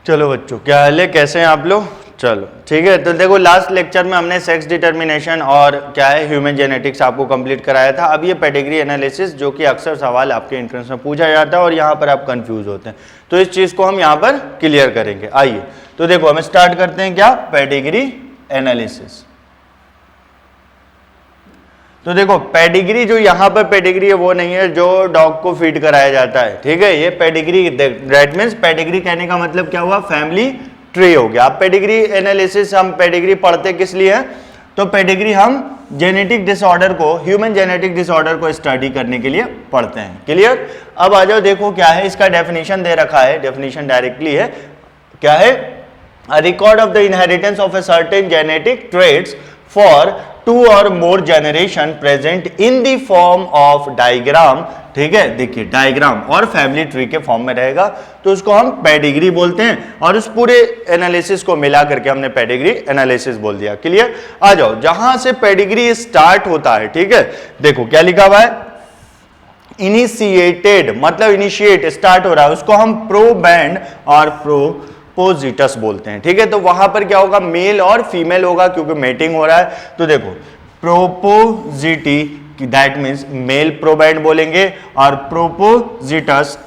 चलो बच्चों, क्या हाल है, कैसे हैं आप लोग? चलो ठीक है। तो देखो, लास्ट लेक्चर में हमने सेक्स डिटर्मिनेशन और क्या है ह्यूमन जेनेटिक्स आपको कंप्लीट कराया था। अब ये पेडिग्री एनालिसिस, जो कि अक्सर सवाल आपके एंट्रेंस में पूछा जाता है और यहाँ पर आप कंफ्यूज होते हैं, तो इस चीज़ को हम यहाँ पर क्लियर करेंगे। आइए तो देखो, हम स्टार्ट करते हैं क्या, पेडिग्री एनालिसिस। तो देखो, पेडिग्री जो यहाँ पर पेडिग्री है वो नहीं है जो डॉग को फीड कराया जाता है, ठीक है। ये पेडिग्री, दैट मीन्स पेडिग्री कहने का मतलब क्या हुआ, फैमिली ट्री हो गया। अब पेडिग्री एनालिसिस, हम पेडिग्री पढ़ते किस लिए हैं, तो पेडिग्री हम जेनेटिक डिसऑर्डर को, ह्यूमन जेनेटिक डिसऑर्डर को स्टडी करने के लिए पढ़ते हैं। क्लियर? अब आ जाओ, देखो क्या है, इसका डेफिनेशन दे रखा है, डेफिनेशन डायरेक्टली है, क्या है, a record of the inheritance of a certain genetic traits for 2 or more generation present in the form of diagram। ठीक है, देखिए डायग्राम और फैमिली ट्री के फॉर्म में रहेगा, तो उसको हम पेडिग्री बोलते हैं, और उस पूरे एनालिसिस को मिला करके हमने पेडिग्री एनालिसिस बोल दिया। क्लियर? आ जाओ, जहां से पेडिग्री स्टार्ट होता है, ठीक है, देखो क्या लिखा हुआ है, इनिशिएटेड मतलब इनिशिएट, स्टार्ट हो रहा है, उसको हम प्रोबैंड और प्रोपोजिटस बोलते हैं। ठीक है, तो वहां पर क्या होगा, मेल और फीमेल होगा क्योंकि मेटिंग हो रहा है। तो देखो, प्रोपोजिटी दैट मीन्स मेल प्रोबैंड बोलेंगे, और प्रोपोजिटस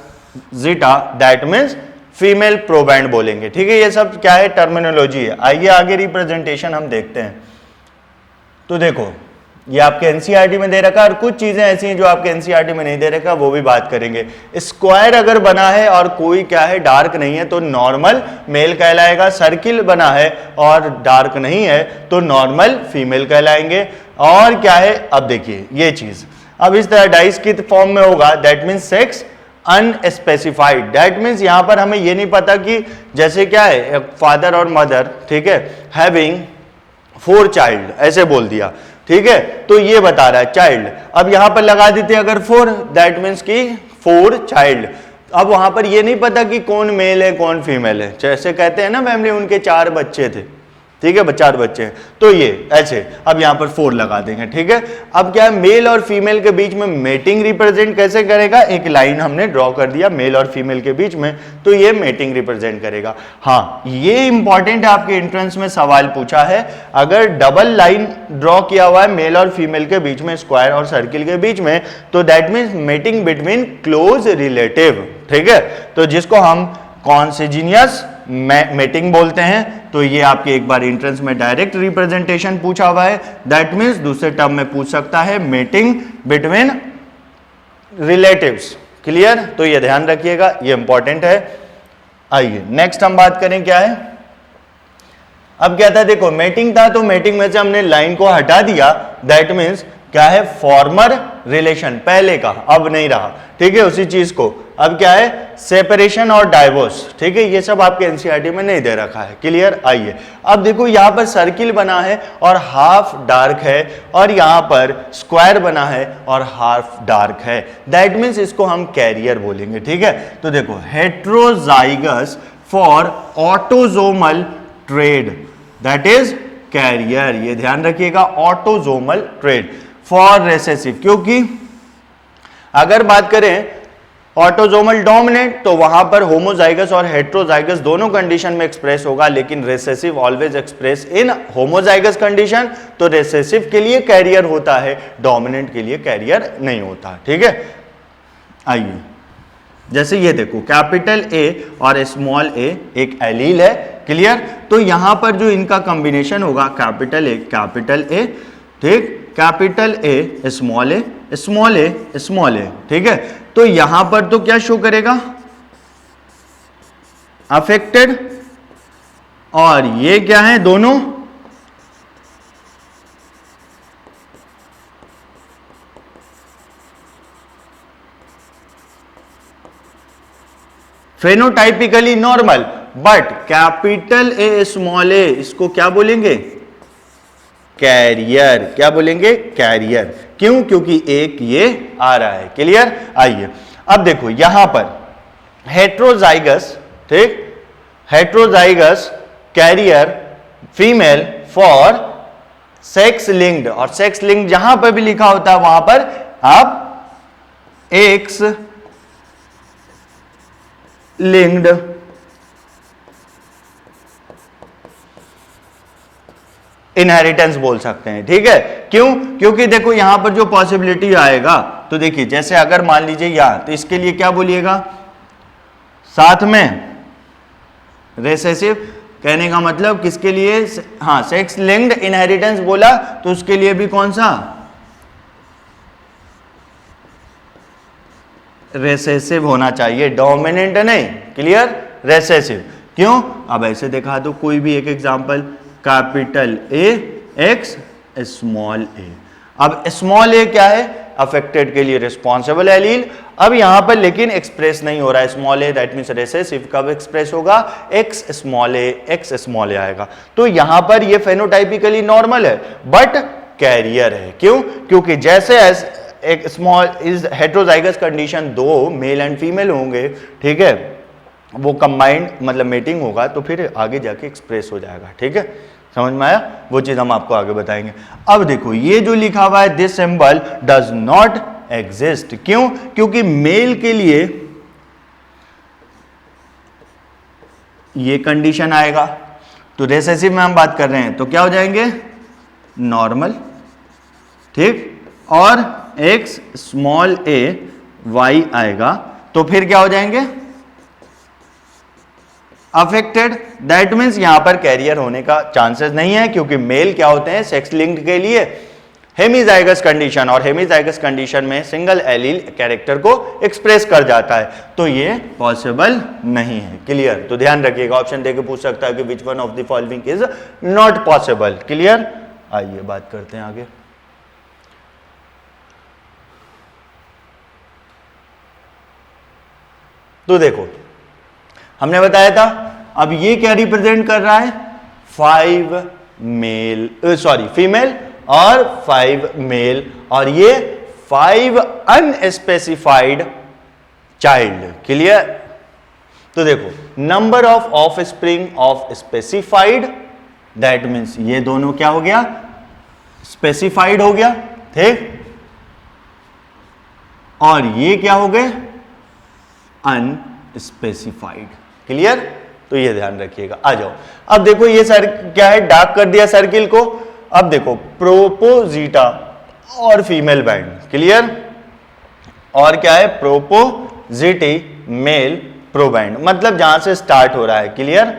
जीटा दैट मीन्स फीमेल प्रोबैंड बोलेंगे। ठीक है, ये सब क्या है, टर्मिनोलॉजी है। आइए आगे रिप्रेजेंटेशन हम देखते हैं। तो देखो, ये आपके एनसीईआरटी में दे रखा है, और कुछ चीजें ऐसी हैं जो आपके एनसीईआरटी में नहीं दे रखा, वो भी बात करेंगे। स्क्वायर अगर बना है और कोई क्या है, डार्क नहीं है, तो नॉर्मल मेल कहलाएगा। सर्किल बना है और डार्क नहीं है तो नॉर्मल फीमेल कहलाएंगे। और क्या है, अब देखिए ये चीज, अब इस तरह डाइस की फॉर्म में होगा, that means sex unspecified, that means यहां पर हमें ये नहीं पता कि जैसे क्या है, फादर और मदर, ठीक है, हैविंग 4 चाइल्ड ऐसे बोल दिया, ठीक है, तो ये बता रहा है चाइल्ड। अब यहां पर लगा देते हैं अगर 4, दैट मीन्स कि 4 चाइल्ड। अब वहां पर ये नहीं पता कि कौन मेल है कौन फीमेल है, जैसे कहते हैं ना फैमिली, उनके 4 बच्चे थे, ठीक है, 4 बच्चे हैं, तो ये ऐसे अब यहां पर 4 लगा देंगे। ठीक है, अब क्या है, मेल और फीमेल के बीच में मेटिंग रिप्रेजेंट कैसे करेगा, एक लाइन हमने ड्रॉ कर दिया मेल और फीमेल के बीच में, तो ये मेटिंग रिप्रेजेंट करेगा। हाँ, ये इंपॉर्टेंट है, आपके एंट्रेंस में सवाल पूछा है, अगर डबल लाइन ड्रॉ किया हुआ है मेल और फीमेल के बीच में, स्क्वायर और सर्किल के बीच में, तो that means mating between close relative. ठीक है, तो जिसको हम कॉन्सिजिनियस मेटिंग बोलते हैं। तो ये आपके एक बार एंट्रेंस में डायरेक्ट रिप्रेजेंटेशन पूछा हुआ है, दैट मीन्स दूसरे टर्म में पूछ सकता है मेटिंग बिटवीन रिलेटिव्स। क्लियर? तो ये ध्यान रखिएगा, ये इंपॉर्टेंट है। आइए नेक्स्ट हम बात करें, क्या है, अब क्या था, देखो मेटिंग था, तो मेटिंग में से हमने लाइन को हटा दिया, दैट मीन्स क्या है, फॉर्मर रिलेशन, पहले का अब नहीं रहा। ठीक है, उसी चीज को अब क्या है, सेपरेशन और डाइवोर्स। ठीक है, ये सब आपके एनसीईआरटी में नहीं दे रखा है। क्लियर? आइए अब देखो, यहां पर सर्किल बना है और हाफ डार्क है, और यहां पर स्क्वायर बना है और हाफ डार्क है, दैट मीन्स इसको हम कैरियर बोलेंगे। ठीक है, तो देखो, heterozygous for autosomal trait, that is carrier. ये ध्यान रखिएगा, ऑटोजोमल ट्रेड फॉर रेसेसिव, क्योंकि अगर बात करें ऑटोजोमल डोमिनेंट, तो वहां पर होमोजाइगस और हेट्रोजाइगस दोनों कंडीशन में एक्सप्रेस होगा, लेकिन recessive always express in homozygous condition. तो रेसेसिव के लिए कैरियर होता है, डोमिनेंट के लिए कैरियर नहीं होता। ठीक है, आइए जैसे ये देखो, कैपिटल ए और स्मॉल ए एक एलील है। क्लियर? तो यहां पर जो इनका कॉम्बिनेशन होगा, कैपिटल ए, ठीक, capital A small a small a small a, ठीक है, तो यहां पर तो क्या शो करेगा, अफेक्टेड, और ये क्या है, दोनों phenotypically normal, but capital A small a इसको क्या बोलेंगे, कैरियर। क्या बोलेंगे, कैरियर। क्यों? क्योंकि एक ये आ रहा है। क्लियर? आइए अब देखो, यहां पर हेट्रोजाइगस, ठीक, heterozygous carrier female for sex linked, और सेक्स लिंक्ड जहां पर भी लिखा होता है वहां पर आप एक्स लिंक्ड इनहेरिटेंस बोल सकते हैं, ठीक है। क्यों? क्योंकि देखो यहां पर जो पॉसिबिलिटी आएगा, तो देखिए जैसे अगर मान लीजिए यहां, तो इसके लिए क्या बोलिएगा, साथ में रिसेसिव, कहने का मतलब किसके लिए, हाँ सेक्स लिंक्ड इनहेरिटेंस बोला, तो उसके लिए भी कौन सा, रिसेसिव होना चाहिए, डोमिनेंट नहीं, क्लियर, रिसेसिव। क्यों? अब ऐसे दिखा दो कोई भी एक example, capital A x small a. अब स्मॉल ए क्या है, अफेक्टेड के लिए रिस्पॉन्सिबल एलील। अब यहां पर लेकिन एक्सप्रेस नहीं हो रहा है small a, that means recessive कब एक्सप्रेस होगा, एक्स स्मॉल ए आएगा। तो यहां पर ये फेनोटाइपिकली नॉर्मल है बट कैरियर है। क्यों? क्योंकि जैसे एक स्मॉल इज हेट्रोजाइगस कंडीशन, दो मेल एंड फीमेल होंगे, ठीक है, वो कंबाइंड मतलब मेटिंग होगा तो फिर आगे जाके एक्सप्रेस हो जाएगा, ठीक है, समझ में आया, वो चीज हम आपको आगे बताएंगे। अब देखो ये जो लिखा हुआ है this symbol does not exist, क्यों? क्योंकि मेल के लिए ये कंडीशन आएगा, तो रिसेसिव में हम बात कर रहे हैं तो क्या हो जाएंगे, नॉर्मल, ठीक, और एक्स स्मॉल ए वाई आएगा तो फिर क्या हो जाएंगे, अफेक्टेड। दैट मीन्स यहां पर कैरियर होने का चांसेस नहीं है, क्योंकि मेल क्या होते हैं सेक्स लिंक्ड के लिए हेमीजाइगस कंडीशन, और हेमीजाइगस कंडीशन में सिंगल एलील कैरेक्टर को एक्सप्रेस कर जाता है, तो ये पॉसिबल नहीं है, क्लियर। तो ध्यान रखिएगा, ऑप्शन देके पूछ सकता है कि which one of the following is not possible, clear. आइए बात करते हैं आगे। तो देखो हमने बताया था, अब ये क्या रिप्रेजेंट कर रहा है, 5 मेल, सॉरी फीमेल और 5 मेल, और ये 5 अनस्पेसिफाइड चाइल्ड, क्लियर। तो देखो number of offspring of specified, that means ये दोनों क्या हो गया, स्पेसिफाइड हो गया, ठीक, और ये क्या हो गए, अनस्पेसिफाइड, क्लियर। तो ये ध्यान रखिएगा। आ जाओ, अब देखो ये सर क्या है, डार्क कर दिया सर्किल को। अब देखो प्रोपोजिटा और फीमेल बैंड, क्लियर, और क्या है, प्रोपोजिटी मेल प्रोबैंड, मतलब जहां से स्टार्ट हो रहा है, क्लियर,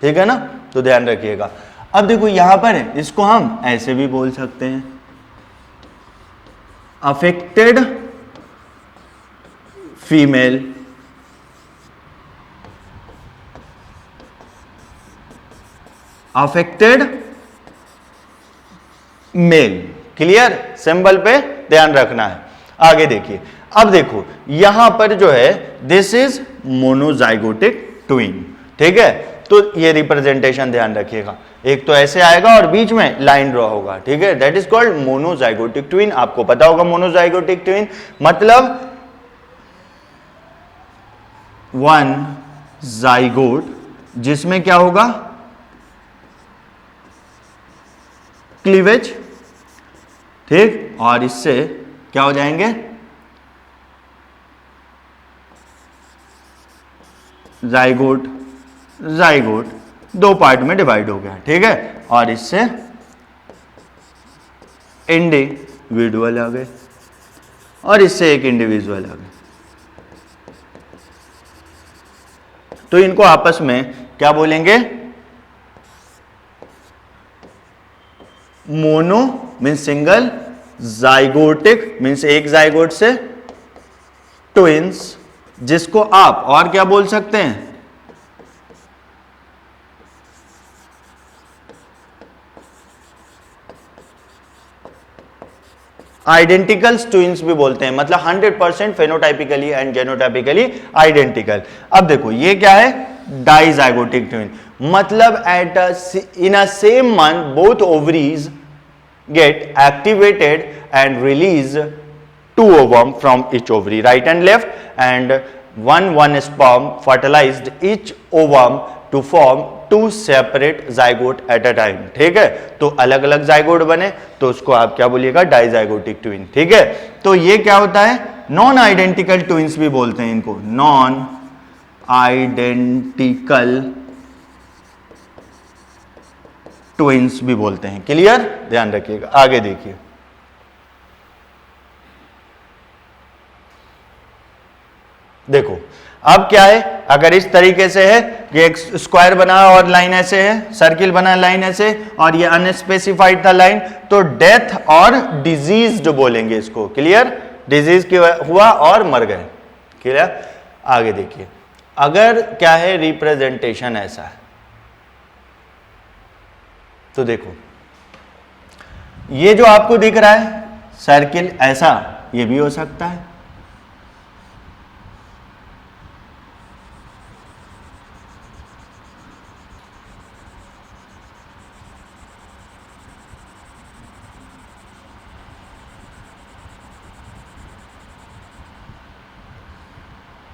ठीक है ना। तो ध्यान रखिएगा। अब देखो यहां पर है, इसको हम ऐसे भी बोल सकते हैं, affected female affected male, clear, symbol पे ध्यान रखना है। आगे देखिए, अब देखो यहां पर जो है दिस इज मोनोजाइगोटिक ट्विन, ठीक है, तो ये रिप्रेजेंटेशन ध्यान रखिएगा, एक तो ऐसे आएगा और बीच में लाइन ड्रॉ होगा, ठीक है, that is called monozygotic twin. आपको पता होगा मोनोजाइगोटिक ट्विन मतलब वन जाइगोट जिसमें क्या होगा, क्लीवेज, ठीक, और इससे क्या हो जाएंगे, जाइगोट, जाइगोट दो पार्ट में डिवाइड हो गया, ठीक है, और इससे इंडिविजुअल आ गए और इससे एक इंडिविजुअल आ गए। तो इनको आपस में क्या बोलेंगे, mono means single, zygotic means एक जाइगोट से, ट्विंस जिसको आप और क्या बोल सकते हैं, आइडेंटिकल ट्विंस भी बोलते हैं, मतलब 100% फेनोटाइपिकली एंड जेनोटाइपिकली आइडेंटिकल। अब देखो ये क्या है, डाइजाइगोटिक ट्विन, मतलब at in a same month both ovaries get activated and release 2 ovum from each ovary, right and left, and one sperm fertilized each ovum to form 2 separate zygote at a time, ठीक है। तो अलग अलग zygote बने तो उसको आप क्या बोलिएगा, डाइजाइगोटिक ट्विन, ठीक है। तो ये क्या होता है, नॉन आइडेंटिकल ट्विंस भी बोलते हैं इनको, नॉन आइडेंटिकल ट्विंस भी बोलते हैं। क्लियर, ध्यान रखिएगा। आगे देखिए, देखो अब क्या है, अगर इस तरीके से है कि एक स्क्वायर बना और लाइन ऐसे है, सर्किल बना लाइन ऐसे, और ये अनस्पेसिफाइड था लाइन, तो डेथ और डिजीज बोलेंगे इसको। क्लियर, डिजीज की हुआ और मर गए। क्लियर, आगे देखिए, अगर क्या है रिप्रेजेंटेशन ऐसा है, तो देखो ये जो आपको दिख रहा है सर्किल ऐसा, ये भी हो सकता है।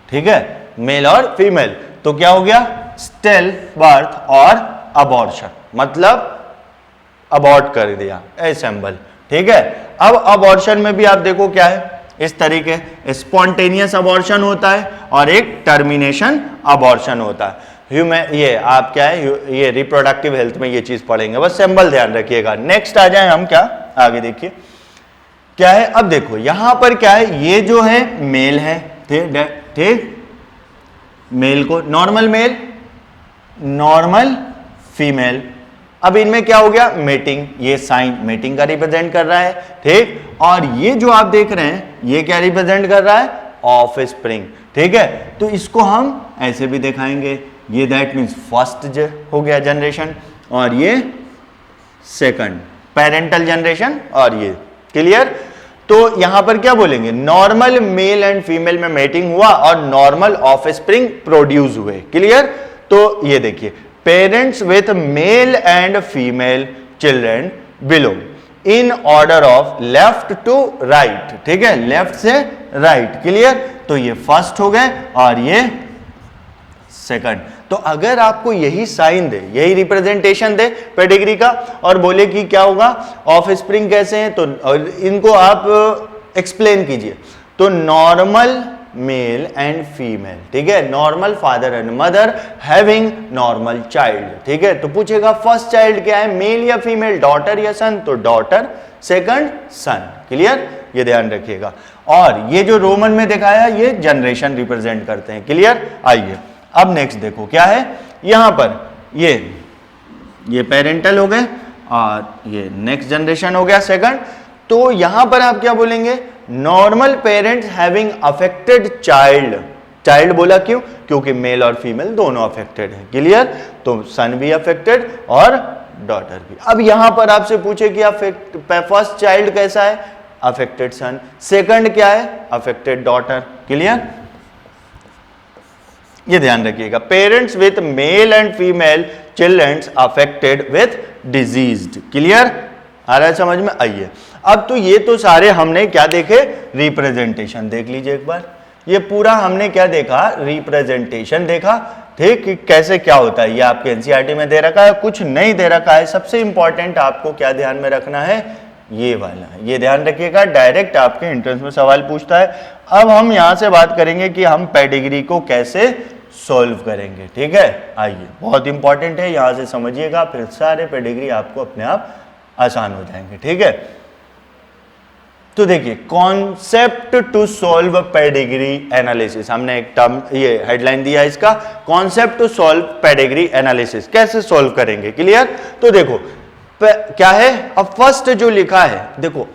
ठीक है, मेल और फीमेल, तो क्या हो गया, स्टिल बर्थ और अबॉर्शन, मतलब अबॉर्ट कर दिया, असेंबल। ठीक है, अब अबॉर्शन में भी आप देखो क्या है, इस तरीके स्पॉन्टेनियस अबॉर्शन होता है और एक टर्मिनेशन अबॉर्शन होता है। ये आप क्या है, ये रिप्रोडक्टिव हेल्थ में ये चीज पढ़ेंगे, बस सिंबल ध्यान रखिएगा। नेक्स्ट आ जाए हम, क्या आगे देखिए क्या है। अब देखो यहां पर क्या है, ये जो है मेल है, ठीक, मेल को नॉर्मल मेल, नॉर्मल फीमेल। अब इनमें क्या हो गया, मेटिंग, ये साइन मेटिंग का रिप्रेजेंट कर रहा है। ठीक, और ये जो आप देख रहे हैं ये क्या रिप्रेजेंट कर रहा है, ऑफ स्प्रिंग। ठीक है, तो इसको हम ऐसे भी दिखाएंगे, ये दैट मीन्स फर्स्ट हो गया जनरेशन, और ये सेकंड पेरेंटल जनरेशन, और ये क्लियर। तो यहां पर क्या बोलेंगे, नॉर्मल मेल एंड फीमेल में मेटिंग हुआ और नॉर्मल ऑफस्प्रिंग प्रोड्यूस हुए। क्लियर, तो ये देखिए, parents with male and female children belong in order of left to right. ठीक है, लेफ्ट से राइट। क्लियर, तो ये फर्स्ट हो गए और ये सेकंड। तो अगर आपको यही साइन दे, यही रिप्रेजेंटेशन दे पेडिग्री का, और बोले कि क्या होगा, ऑफ स्प्रिंग कैसे हैं, तो इनको आप एक्सप्लेन कीजिए। तो नॉर्मल मेल एंड फीमेल, ठीक है, normal father and mother having normal child. ठीक है, तो पूछेगा फर्स्ट चाइल्ड क्या है, मेल या फीमेल, डॉटर या सन, तो डॉटर, सेकंड सन। क्लियर, ये ध्यान रखिएगा। और ये जो रोमन में दिखाया ये जनरेशन रिप्रेजेंट करते हैं। क्लियर, आइए अब नेक्स्ट देखो क्या है, यहां पर ये पेरेंटल हो गए और ये नेक्स्ट जनरेशन हो गया सेकंड। तो यहां पर आप क्या बोलेंगे, normal parents having affected child. Child बोला क्यों, क्योंकि मेल और फीमेल दोनों अफेक्टेड है। क्लियर, तो सन भी अफेक्टेड और डॉटर भी। अब यहां पर आपसे पूछे कि फर्स्ट चाइल्ड कैसा है, अफेक्टेड सन, सेकंड क्या है, अफेक्टेड डॉटर। क्लियर, ये ध्यान रखिएगा, parents with male and female childrens affected with diseased. Clear, आ रहा है समझ में, आइए अब। तो ये तो सारे हमने क्या देखे, रिप्रेजेंटेशन देख लीजिए एक बार, ये पूरा हमने क्या देखा, रिप्रेजेंटेशन देखा। ठीक, कि कैसे क्या होता है, ये आपके एनसीईआरटी में दे रखा है, कुछ नहीं दे रखा है। सबसे इंपॉर्टेंट आपको क्या ध्यान में रखना है, ये वाला, ये ध्यान रखिएगा, डायरेक्ट आपके एंट्रेंस में सवाल पूछता है। अब हम यहां से बात करेंगे कि हम पेडिग्री को कैसे सॉल्व करेंगे। ठीक है, आइए, बहुत इंपॉर्टेंट है, यहां से समझिएगा, फिर सारे पेडिग्री आपको अपने आप आसान हो जाएंगे। ठीक है, तो देखिए, concept to solve pedigree analysis, हमने एक टर्म, ये हेडलाइन दिया है इसका, concept to solve pedigree analysis, कैसे सॉल्व करेंगे। क्लियर, तो देखो क्या है, अब फर्स्ट जो लिखा है, देखो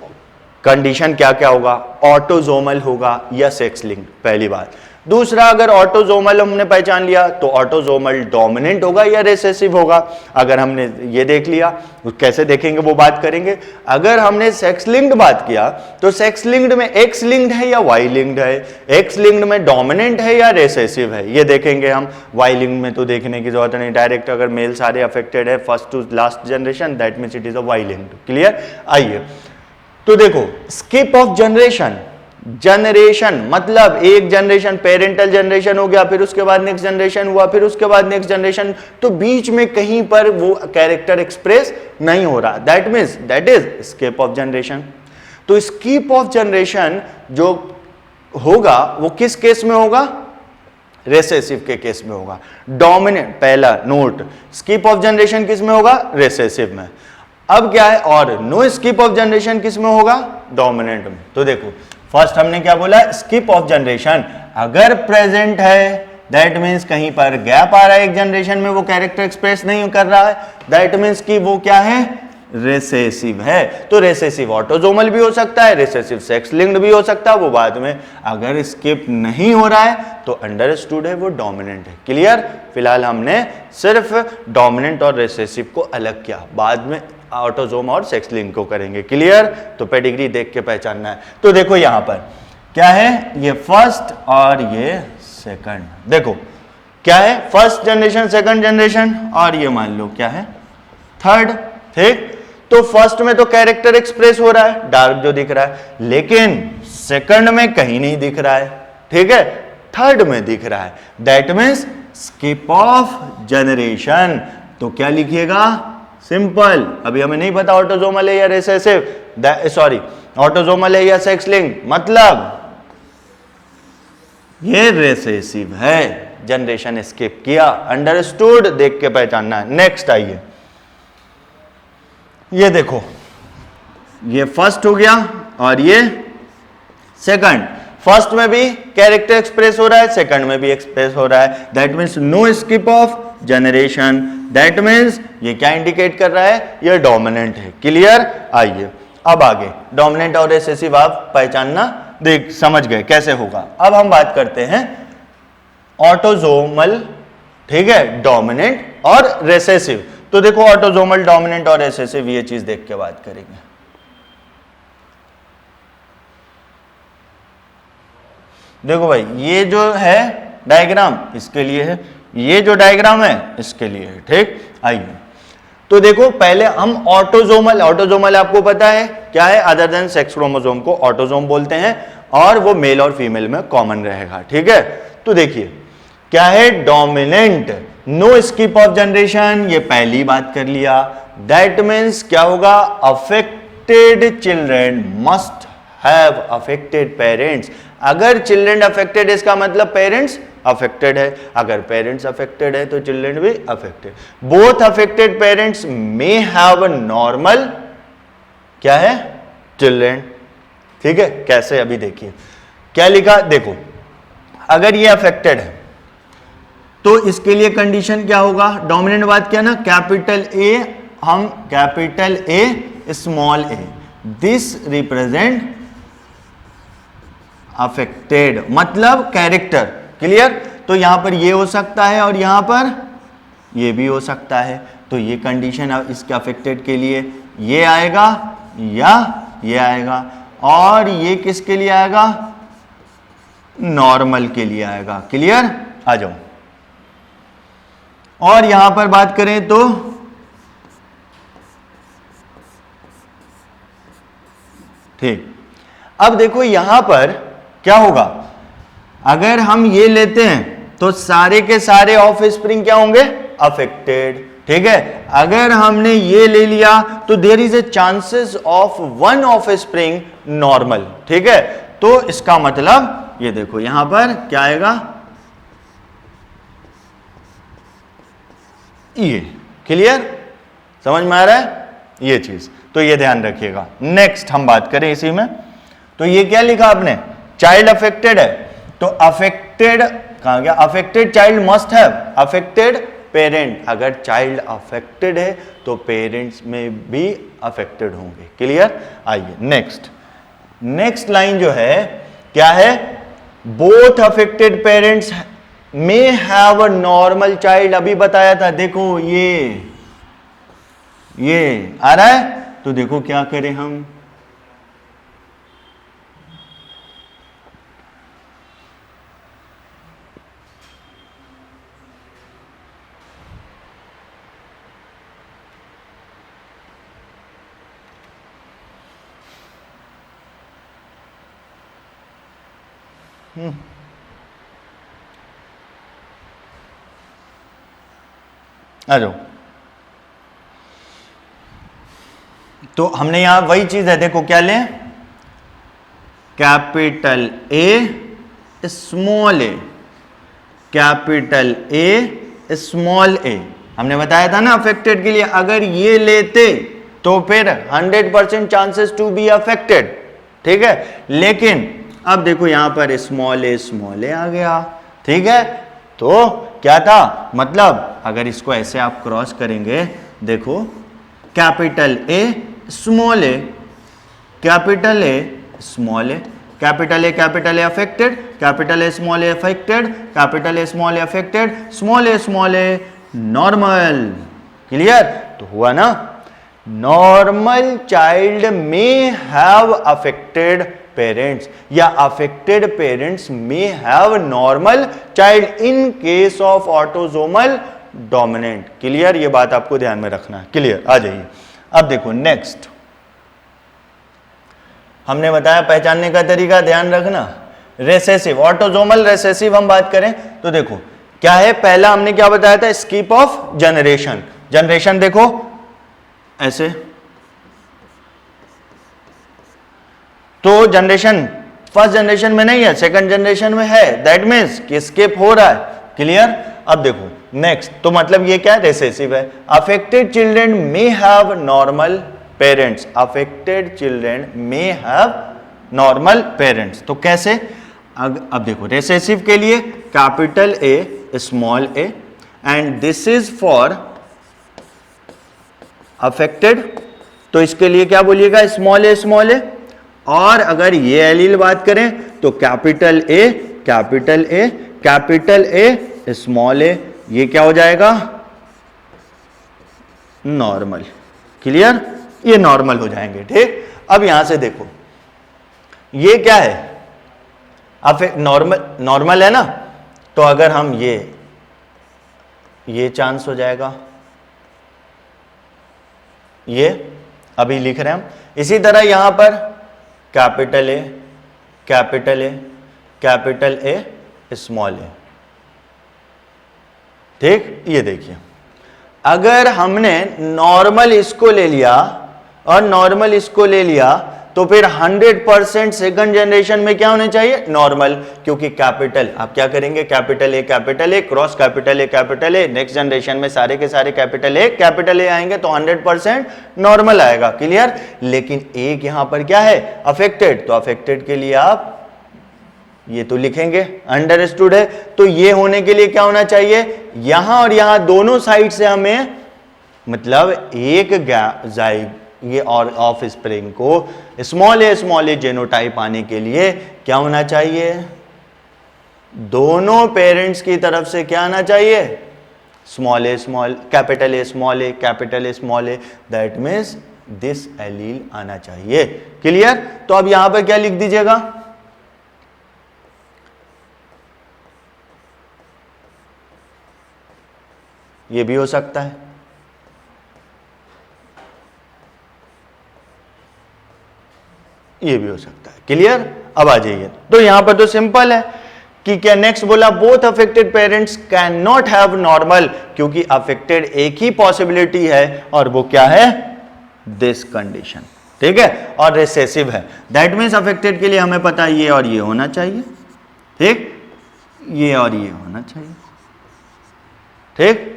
कंडीशन क्या क्या होगा, ऑटोजोमल होगा या सेक्स लिंक्ड, पहली बात। दूसरा, अगर ऑटोजोमल हमने पहचान लिया तो ऑटोजोमल डोमिनेंट होगा या रिसेसिव होगा। अगर हमने ये देख लिया, कैसे देखेंगे वो बात करेंगे। अगर हमने सेक्स लिंक्ड बात किया तो सेक्स लिंक्ड में एक्स लिंक्ड है या वाई लिंक्ड है, एक्स लिंक्ड में डोमिनेंट है या रिसेसिव है, ये देखेंगे हम। वाई लिंक्ड में तो देखने की जरूरत नहीं, डायरेक्ट अगर मेल सारे अफेक्टेड है first to last generation, that means it is a Y linked. Clear, आइए तो देखो, स्किप ऑफ जनरेशन, जनरेशन मतलब एक जनरेशन पेरेंटल जनरेशन हो गया, फिर उसके बाद नेक्स्ट जनरेशन हुआ, फिर उसके बाद नेक्स्ट जनरेशन, तो बीच में कहीं पर वो कैरेक्टर एक्सप्रेस नहीं हो रहा, that means that is skip of generation. तो स्किप ऑफ जनरेशन जो होगा वो किस केस में होगा, रेसेसिव के केस में होगा। डोमिनेंट, पहला नोट, स्किप ऑफ जनरेशन किस में होगा? रेसेसिव में। अब क्या है? और नो स्किप ऑफ जनरेशन किस में होगा? डोमिनेंट में। तो देखो फर्स्ट हमने क्या बोला? स्किप ऑफ जनरेशन अगर प्रेजेंट है दैट मीन्स कहीं पर गैप आ रहा है एक जनरेशन में, वो कैरेक्टर एक्सप्रेस नहीं कर रहा है, दैट मीन्स कि वो क्या है? रेसेसिव है। तो रेसेसिव ऑटोजोमल भी हो सकता है, रेसेसिव सेक्स लिंक्ड भी हो सकता है, वो बाद में। अगर स्किप नहीं हो रहा है तो अंडरस्टूड है वो डोमिनेंट है। क्लियर? फिलहाल हमने सिर्फ डोमिनेंट और रेसेसिव को अलग किया, बाद में ऑटोजोम और सेक्स लिंक को करेंगे। क्लियर? तो पेडिग्री देख के पहचानना है। तो देखो यहां पर क्या है? ये फर्स्ट और ये सेकंड। देखो क्या है? फर्स्ट जनरेशन, सेकंड जनरेशन, और ये मान लो क्या है? थर्ड। ठीक? तो फर्स्ट में तो कैरेक्टर एक्सप्रेस हो रहा है, डार्क जो दिख रहा है, लेकिन सेकंड में कहीं नहीं दिख रहा है। ठीक है? थर्ड में दिख रहा है, that means skip of generation. तो क्या लिखिएगा? सिंपल। अभी हमें नहीं पता ऑटोजोमल है या रिसेसिव, सॉरी ऑटोजोमल है या सेक्स लिंक, मतलब ये रेसेसिव है, जनरेशन स्किप किया। अंडरस्टूड? देख के पहचानना है। नेक्स्ट आइए, ये देखो ये फर्स्ट हो गया और ये सेकंड। फर्स्ट में भी कैरेक्टर एक्सप्रेस हो रहा है, सेकंड में भी एक्सप्रेस हो रहा है, that means no skip of generation. That means ये क्या इंडिकेट कर रहा है? ये डोमिनेंट है। क्लियर? आइए अब आगे डोमिनेंट और रेसेसिव आप पहचानना देख समझ गए कैसे होगा। अब हम बात करते हैं ऑटोजोमल, ठीक है, डोमिनेंट और रेसेसिव। तो देखो ऑटोजोमल, डोमिनेंट और रेसेसिव, ये चीज देख के बात करेंगे। देखो भाई ये जो है डायग्राम इसके लिए है, ये जो डायग्राम है इसके लिए है। ठीक? आइए तो देखो पहले हम ऑटोजोमल, ऑटोजोमल आपको पता है क्या है? अदर देन सेक्स क्रोमोसोम को ऑटोजोम बोलते हैं और वो मेल और फीमेल में कॉमन रहेगा। ठीक है? तो देखिए क्या है? Dominant, no skip of generation, ये पहली बात कर लिया। दैट मीन्स क्या होगा? Affected children must have affected parents. अगर चिल्ड्रेन अफेक्टेड है इसका मतलब पेरेंट्स अफेक्टेड है, अगर पेरेंट्स अफेक्टेड है तो चिल्ड्रेन भी affected. Both affected parents may have normal क्या है? चिल्ड्रेन। ठीक है? कैसे? अभी देखिए क्या लिखा, देखो अगर ये अफेक्टेड है तो इसके लिए कंडीशन क्या होगा? डोमिनेंट बात क्या ना, कैपिटल ए, हम capital A small A, this represent affected, मतलब कैरेक्टर। क्लियर? तो यहां पर ये हो सकता है और यहां पर ये भी हो सकता है। तो ये कंडीशन इसके अफेक्टेड के लिए ये आएगा या ये आएगा, और ये किसके लिए आएगा? नॉर्मल के लिए आएगा। क्लियर? आ जाओ। और यहां पर बात करें तो ठीक, अब देखो यहां पर क्या होगा? अगर हम ये लेते हैं तो सारे के सारे ऑफ स्प्रिंग क्या होंगे? अफेक्टेड। ठीक है? अगर हमने ये ले लिया तो there is a chances of one offspring normal. ठीक है? तो इसका मतलब ये देखो यहां पर क्या आएगा? ये। क्लियर? समझ में आ रहा है ये चीज? तो ये ध्यान रखिएगा। नेक्स्ट हम बात करें इसी में, तो ये क्या लिखा आपने? चाइल्ड अफेक्टेड है, तो अफेक्टेड कहां गया? Affected child must have affected parent. अगर चाइल्ड अफेक्टेड है तो पेरेंट्स में भी अफेक्टेड होंगे। क्लियर? आइए नेक्स्ट, नेक्स्ट लाइन जो है क्या है? Both affected parents may have a normal child. अभी बताया था, देखो ये आ रहा है। तो देखो क्या करें हम? आ जाओ। तो हमने यहां वही चीज है, देखो क्या लें? Capital A small a, capital A small a, हमने बताया था ना अफेक्टेड के लिए अगर ये लेते तो फिर 100% चांसेस टू बी अफेक्टेड, ठीक है। लेकिन अब देखो यहां पर स्मॉल ए आ गया, ठीक है। तो क्या था, मतलब अगर इसको ऐसे आप क्रॉस करेंगे, देखो capital A small a, capital A small a, capital A affected, capital A affected, capital A affected, small a normal. Clear? तो हुआ ना, नॉर्मल चाइल्ड में हैव अफेक्टेड पेरेंट्स या अफेक्टेड पेरेंट्स में have normal child in case of autosomal dominant. Clear? ये बात आपको ध्यान में रखना है। क्लियर? आ जाइए अब देखो नेक्स्ट, हमने बताया पहचानने का तरीका ध्यान रखना, रेसेसिव, ऑटोसोमल रेसेसिव हम बात करें तो देखो क्या है, पहला हमने क्या बताया था, स्किप ऑफ जनरेशन। जनरेशन देखो ऐसे, तो जनरेशन फर्स्ट जनरेशन में नहीं है, सेकंड जनरेशन में है, दैट मीन्स कि स्किप हो रहा है। क्लियर? अब देखो नेक्स्ट, तो मतलब ये क्या है, रेसेसिव है। Affected children may have normal parents, affected children may have normal parents. तो कैसे, अब देखो रेसेसिव के लिए capital A small A and this is for affected, तो इसके लिए क्या बोलिएगा, स्मॉल ए। और अगर ये एलील बात करें तो कैपिटल ए स्मॉल ए, ये क्या हो जाएगा, नॉर्मल। क्लियर? ये नॉर्मल हो जाएंगे, ठीक। अब यहां से देखो ये क्या है, नॉर्मल है ना, तो अगर हम ये चांस हो जाएगा, ये अभी लिख रहे हैं हम। इसी तरह यहां पर कैपिटल ए स्मॉल ए, ठीक। ये देखिए अगर हमने नॉर्मल इसको ले लिया और नॉर्मल इसको ले लिया तो फिर 100% सेकंड जनरेशन में क्या होने चाहिए, नॉर्मल, क्योंकि कैपिटल, आप क्या करेंगे, capital A cross capital A, next generation में सारे के सारे कैपिटल ए आएंगे तो 100% नॉर्मल आएगा। क्लियर? लेकिन एक यहां पर क्या है, अफेक्टेड, तो अफेक्टेड के लिए आप ये तो लिखेंगे, अंडरस्टूड है। तो ये होने के लिए क्या होना चाहिए, यहां और यहां दोनों साइड से हमें, मतलब एक ये और ऑफ स्प्रिंग को स्मॉल ए जेनोटाइप आने के लिए क्या होना चाहिए, दोनों पेरेंट्स की तरफ से क्या आना चाहिए, capital A small a, that means this allele आना चाहिए। क्लियर? तो अब यहां पर क्या लिख दीजिएगा, ये भी हो सकता है, ये भी हो सकता है। क्लियर? अब आ जाइए, तो यहां पर तो सिंपल है कि क्या, नेक्स्ट बोला both affected parents can not have normal, क्योंकि अफेक्टेड एक ही पॉसिबिलिटी है और वो क्या है, दिस कंडीशन, ठीक है। और रिसेसिव है, दैट मीन्स अफेक्टेड के लिए हमें पता है ये और ये होना चाहिए, ठीक, ये और ये होना चाहिए, ठीक।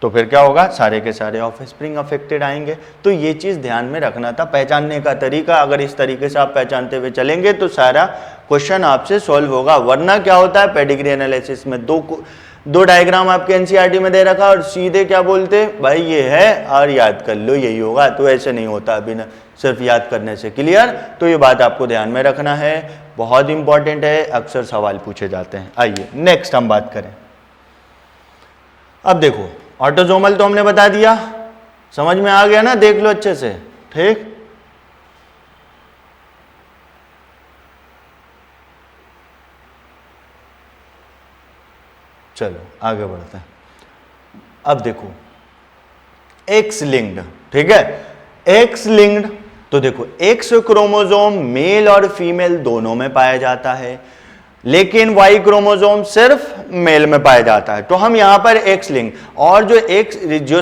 तो फिर क्या होगा, सारे के सारे ऑफ स्प्रिंग अफेक्टेड आएंगे। तो ये चीज ध्यान में रखना था, पहचानने का तरीका, अगर इस तरीके से आप पहचानते हुए चलेंगे तो सारा क्वेश्चन आपसे सॉल्व होगा। वरना क्या होता है, पेडिग्री एनालिसिस में दो डायग्राम आपके एनसीईआरटी में दे रखा और सीधे क्या बोलते, भाई ये है और याद कर लो यही होगा, तो ऐसे नहीं होता बिना सिर्फ याद करने से। क्लियर? तो ये बात आपको ध्यान में रखना है, बहुत इंपॉर्टेंट है, अक्सर सवाल पूछे जाते हैं। आइए नेक्स्ट हम बात करें। अब देखो ऑटोसोमल तो हमने बता दिया, समझ में आ गया ना, देख लो अच्छे से, ठीक। चलो आगे बढ़ते हैं। अब देखो एक्स लिंक्ड, ठीक है, एक्स लिंक्ड, तो देखो एक्स क्रोमोसोम मेल और फीमेल दोनों में पाया जाता है, लेकिन वाई क्रोमोसोम सिर्फ मेल में पाया जाता है। तो हम यहां पर एक्स लिंक, और जो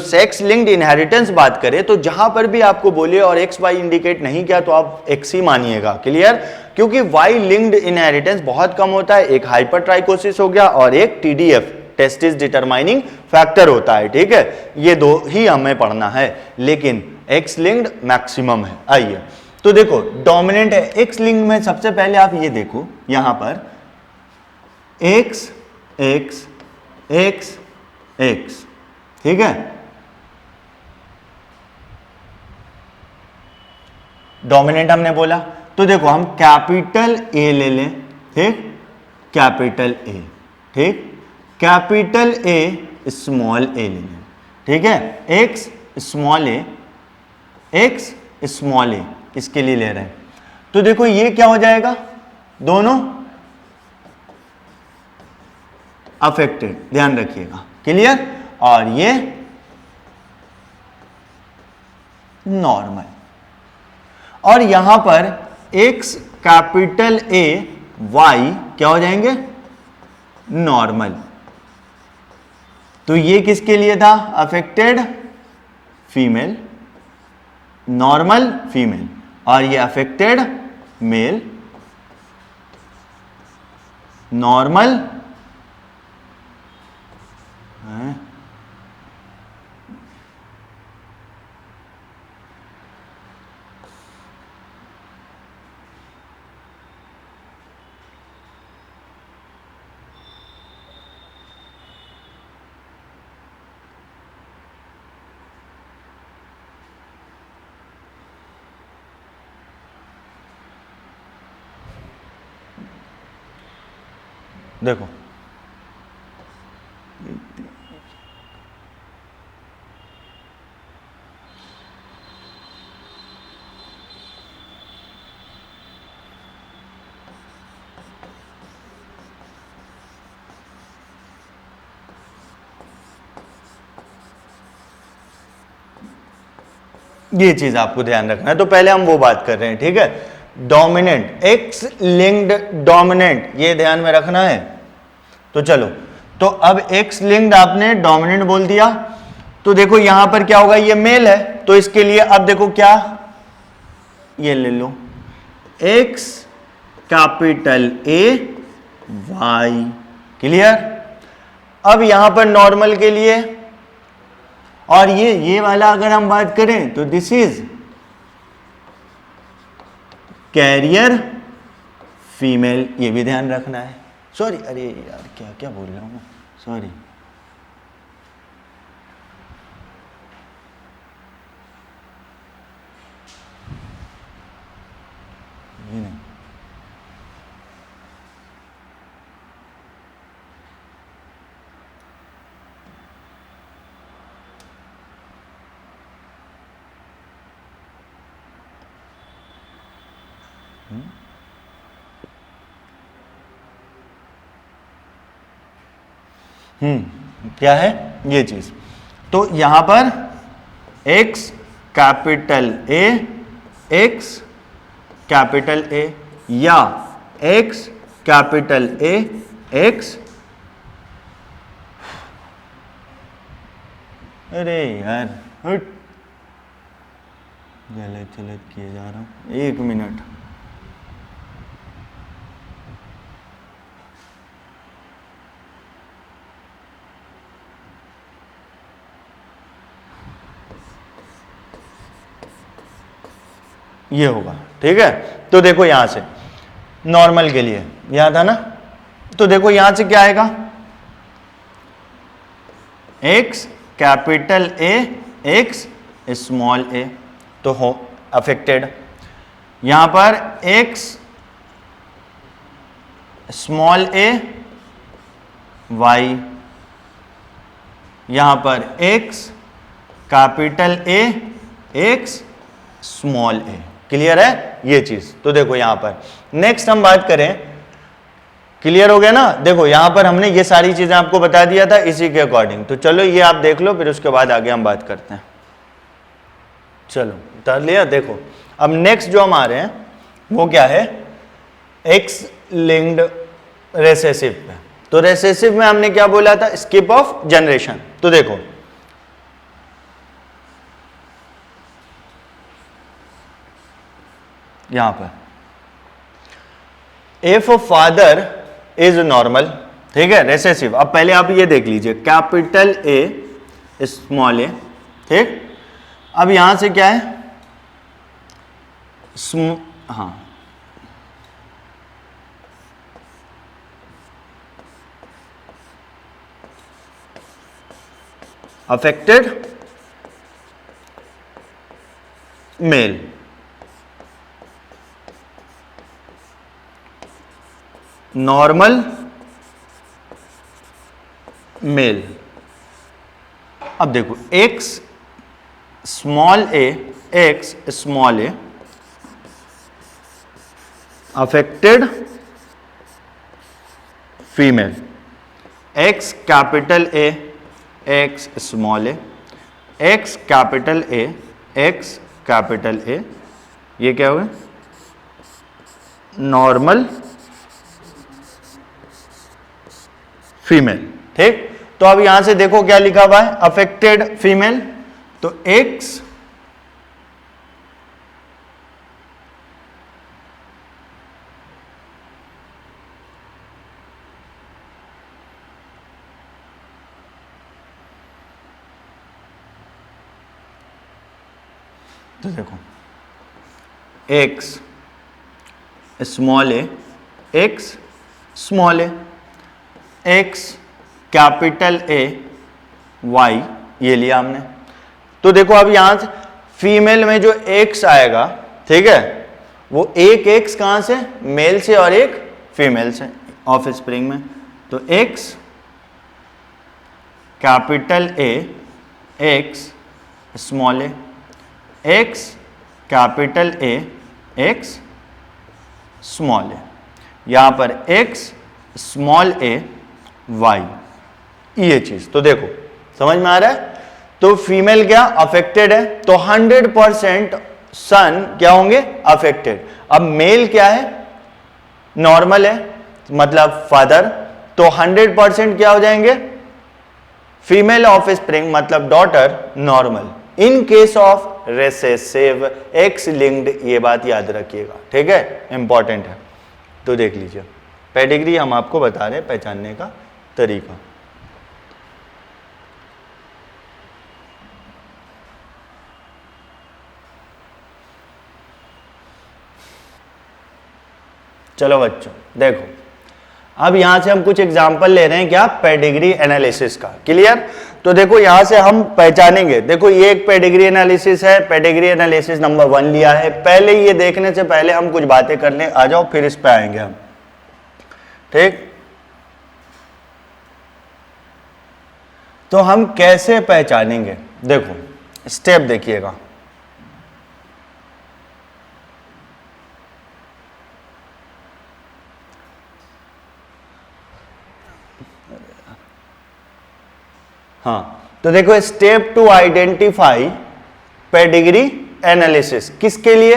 सेक्स लिंक्ड इनहेरिटेंस बात करें तो जहां पर भी आपको बोले और एक्स वाई इंडिकेट नहीं किया तो आप एक्स ही मानिएगा। क्लियर? क्योंकि वाई लिंक्ड इनहेरिटेंस बहुत कम होता है, एक हाइपरट्राइकोसिस हो गया और एक टीडीएफ टेस्टिस डिटरमाइनिंग फैक्टर होता है, ठीक है, ये दो ही हमें पढ़ना है, लेकिन एक्स लिंक्ड मैक्सिमम है। आइए तो देखो डोमिनेंट है एक्स लिंक्ड में, सबसे पहले आप ये देखो यहां पर एक्स एक्स एक्स एक्स, ठीक है, डोमिनेंट हमने बोला, तो देखो हम कैपिटल ए ले लें, ठीक, कैपिटल ए, ठीक, कैपिटल ए स्मॉल ए ले लें, ठीक है, x small a, x small a इसके लिए ले रहे हैं, तो देखो ये क्या हो जाएगा, दोनों अफेक्टेड, ध्यान रखिएगा, क्लियर, और ये नॉर्मल, और यहां पर x कैपिटल A y क्या हो जाएंगे, नॉर्मल, तो ये किसके लिए था, अफेक्टेड फीमेल, नॉर्मल फीमेल, और ये अफेक्टेड मेल, नॉर्मल देखो ये चीज आपको ध्यान रखना है, तो पहले हम वो बात कर रहे हैं, ठीक है, डोमिनेंट एक्स लिंक्ड डोमिनेंट, ये ध्यान में रखना है, तो चलो, तो अब एक्स लिंक्ड आपने डोमिनेंट बोल दिया, तो देखो यहां पर क्या होगा, ये मेल है, तो इसके लिए अब देखो क्या, ये ले लो X capital A Y, clear, अब यहां पर नॉर्मल के लिए, और ये वाला अगर हम बात करें तो दिस इज कैरियर फीमेल, ये भी ध्यान रखना है, सॉरी, अरे यार क्या क्या बोल रहा हूं मैं, सॉरी, ये नहीं, क्या है ये चीज, तो यहां पर x capital A, x capital A, या x कैपिटल ए, x, अरे यार हट, गलत गलत किए जा रहा हूं, एक मिनट, ये होगा, ठीक है, तो देखो यहां से नॉर्मल के लिए यहां था ना, तो देखो यहां से क्या आएगा, x capital A, x small a, तो हो अफेक्टेड, यहां पर x स्मॉल ए y, यहां पर x capital A, x small a, clear है ये चीज, तो देखो यहां पर नेक्स्ट हम बात करें, क्लियर हो गया ना, देखो यहां पर हमने ये सारी चीजें आपको बता दिया था इसी के अकॉर्डिंग, तो चलो ये आप देख लो, फिर उसके बाद आगे हम बात करते हैं, चलो उतार लिया, देखो अब नेक्स्ट जो हम आ रहे हैं वो क्या है, एक्स लिंक्ड रेसेसिव पे, तो रेसेसिव में हमने क्या बोला था, स्किप ऑफ जनरेशन, तो देखो यहां पर इफ फादर इज नॉर्मल, ठीक है, रेसेसिव। अब पहले आप ये देख लीजिए, कैपिटल ए स्मॉल ए, ठीक। अब यहां से क्या है, हाँ, अफेक्टेड मेल, नॉर्मल मेल। अब देखो X small a affected female, X capital A, x small a, X capital A, X capital A, ये क्या हुआ, नॉर्मल फीमेल, ठीक। तो अब यहां से देखो क्या लिखा हुआ है, अफेक्टेड फीमेल, तो एक्स तो देखो X small a, x small a, X capital A Y, ये लिया हमने। तो देखो अब यहां से फीमेल में जो एक्स आएगा, ठीक है, वो एक एक्स कहां से, मेल से और एक फीमेल से, ऑफ स्प्रिंग में। तो X capital A, x small a, X capital A, x small a, यहां पर एक्स स्मॉल ए वाई, ये चीज। तो देखो समझ में आ रहा है। तो फीमेल क्या अफेक्टेड है, तो 100% सन क्या होंगे, अफेक्टेड। अब मेल क्या है, नॉर्मल है, मतलब फादर, तो 100% क्या हो जाएंगे, फीमेल ऑफ स्प्रिंग मतलब daughter, normal. In case of recessive x linked, ये बात याद रखिएगा, ठीक है, इंपॉर्टेंट है। तो देख लीजिए, पेडिग्री हम आपको बता रहे हैं, पहचानने का तरीका। चलो बच्चों देखो, अब यहां से हम कुछ एग्जांपल ले रहे हैं, क्या, पेडिग्री एनालिसिस का। क्लियर। तो देखो यहां से हम पहचानेंगे, देखो ये एक पेडिग्री एनालिसिस है, पेडिग्री एनालिसिस नंबर 1 लिया है। पहले ये देखने से पहले हम कुछ बातें कर लें, आ जाओ, फिर इस पे आएंगे हम, ठीक। तो हम कैसे पहचानेंगे, देखो स्टेप देखिएगा। हाँ, तो देखो step to identify pedigree analysis, किसके लिए,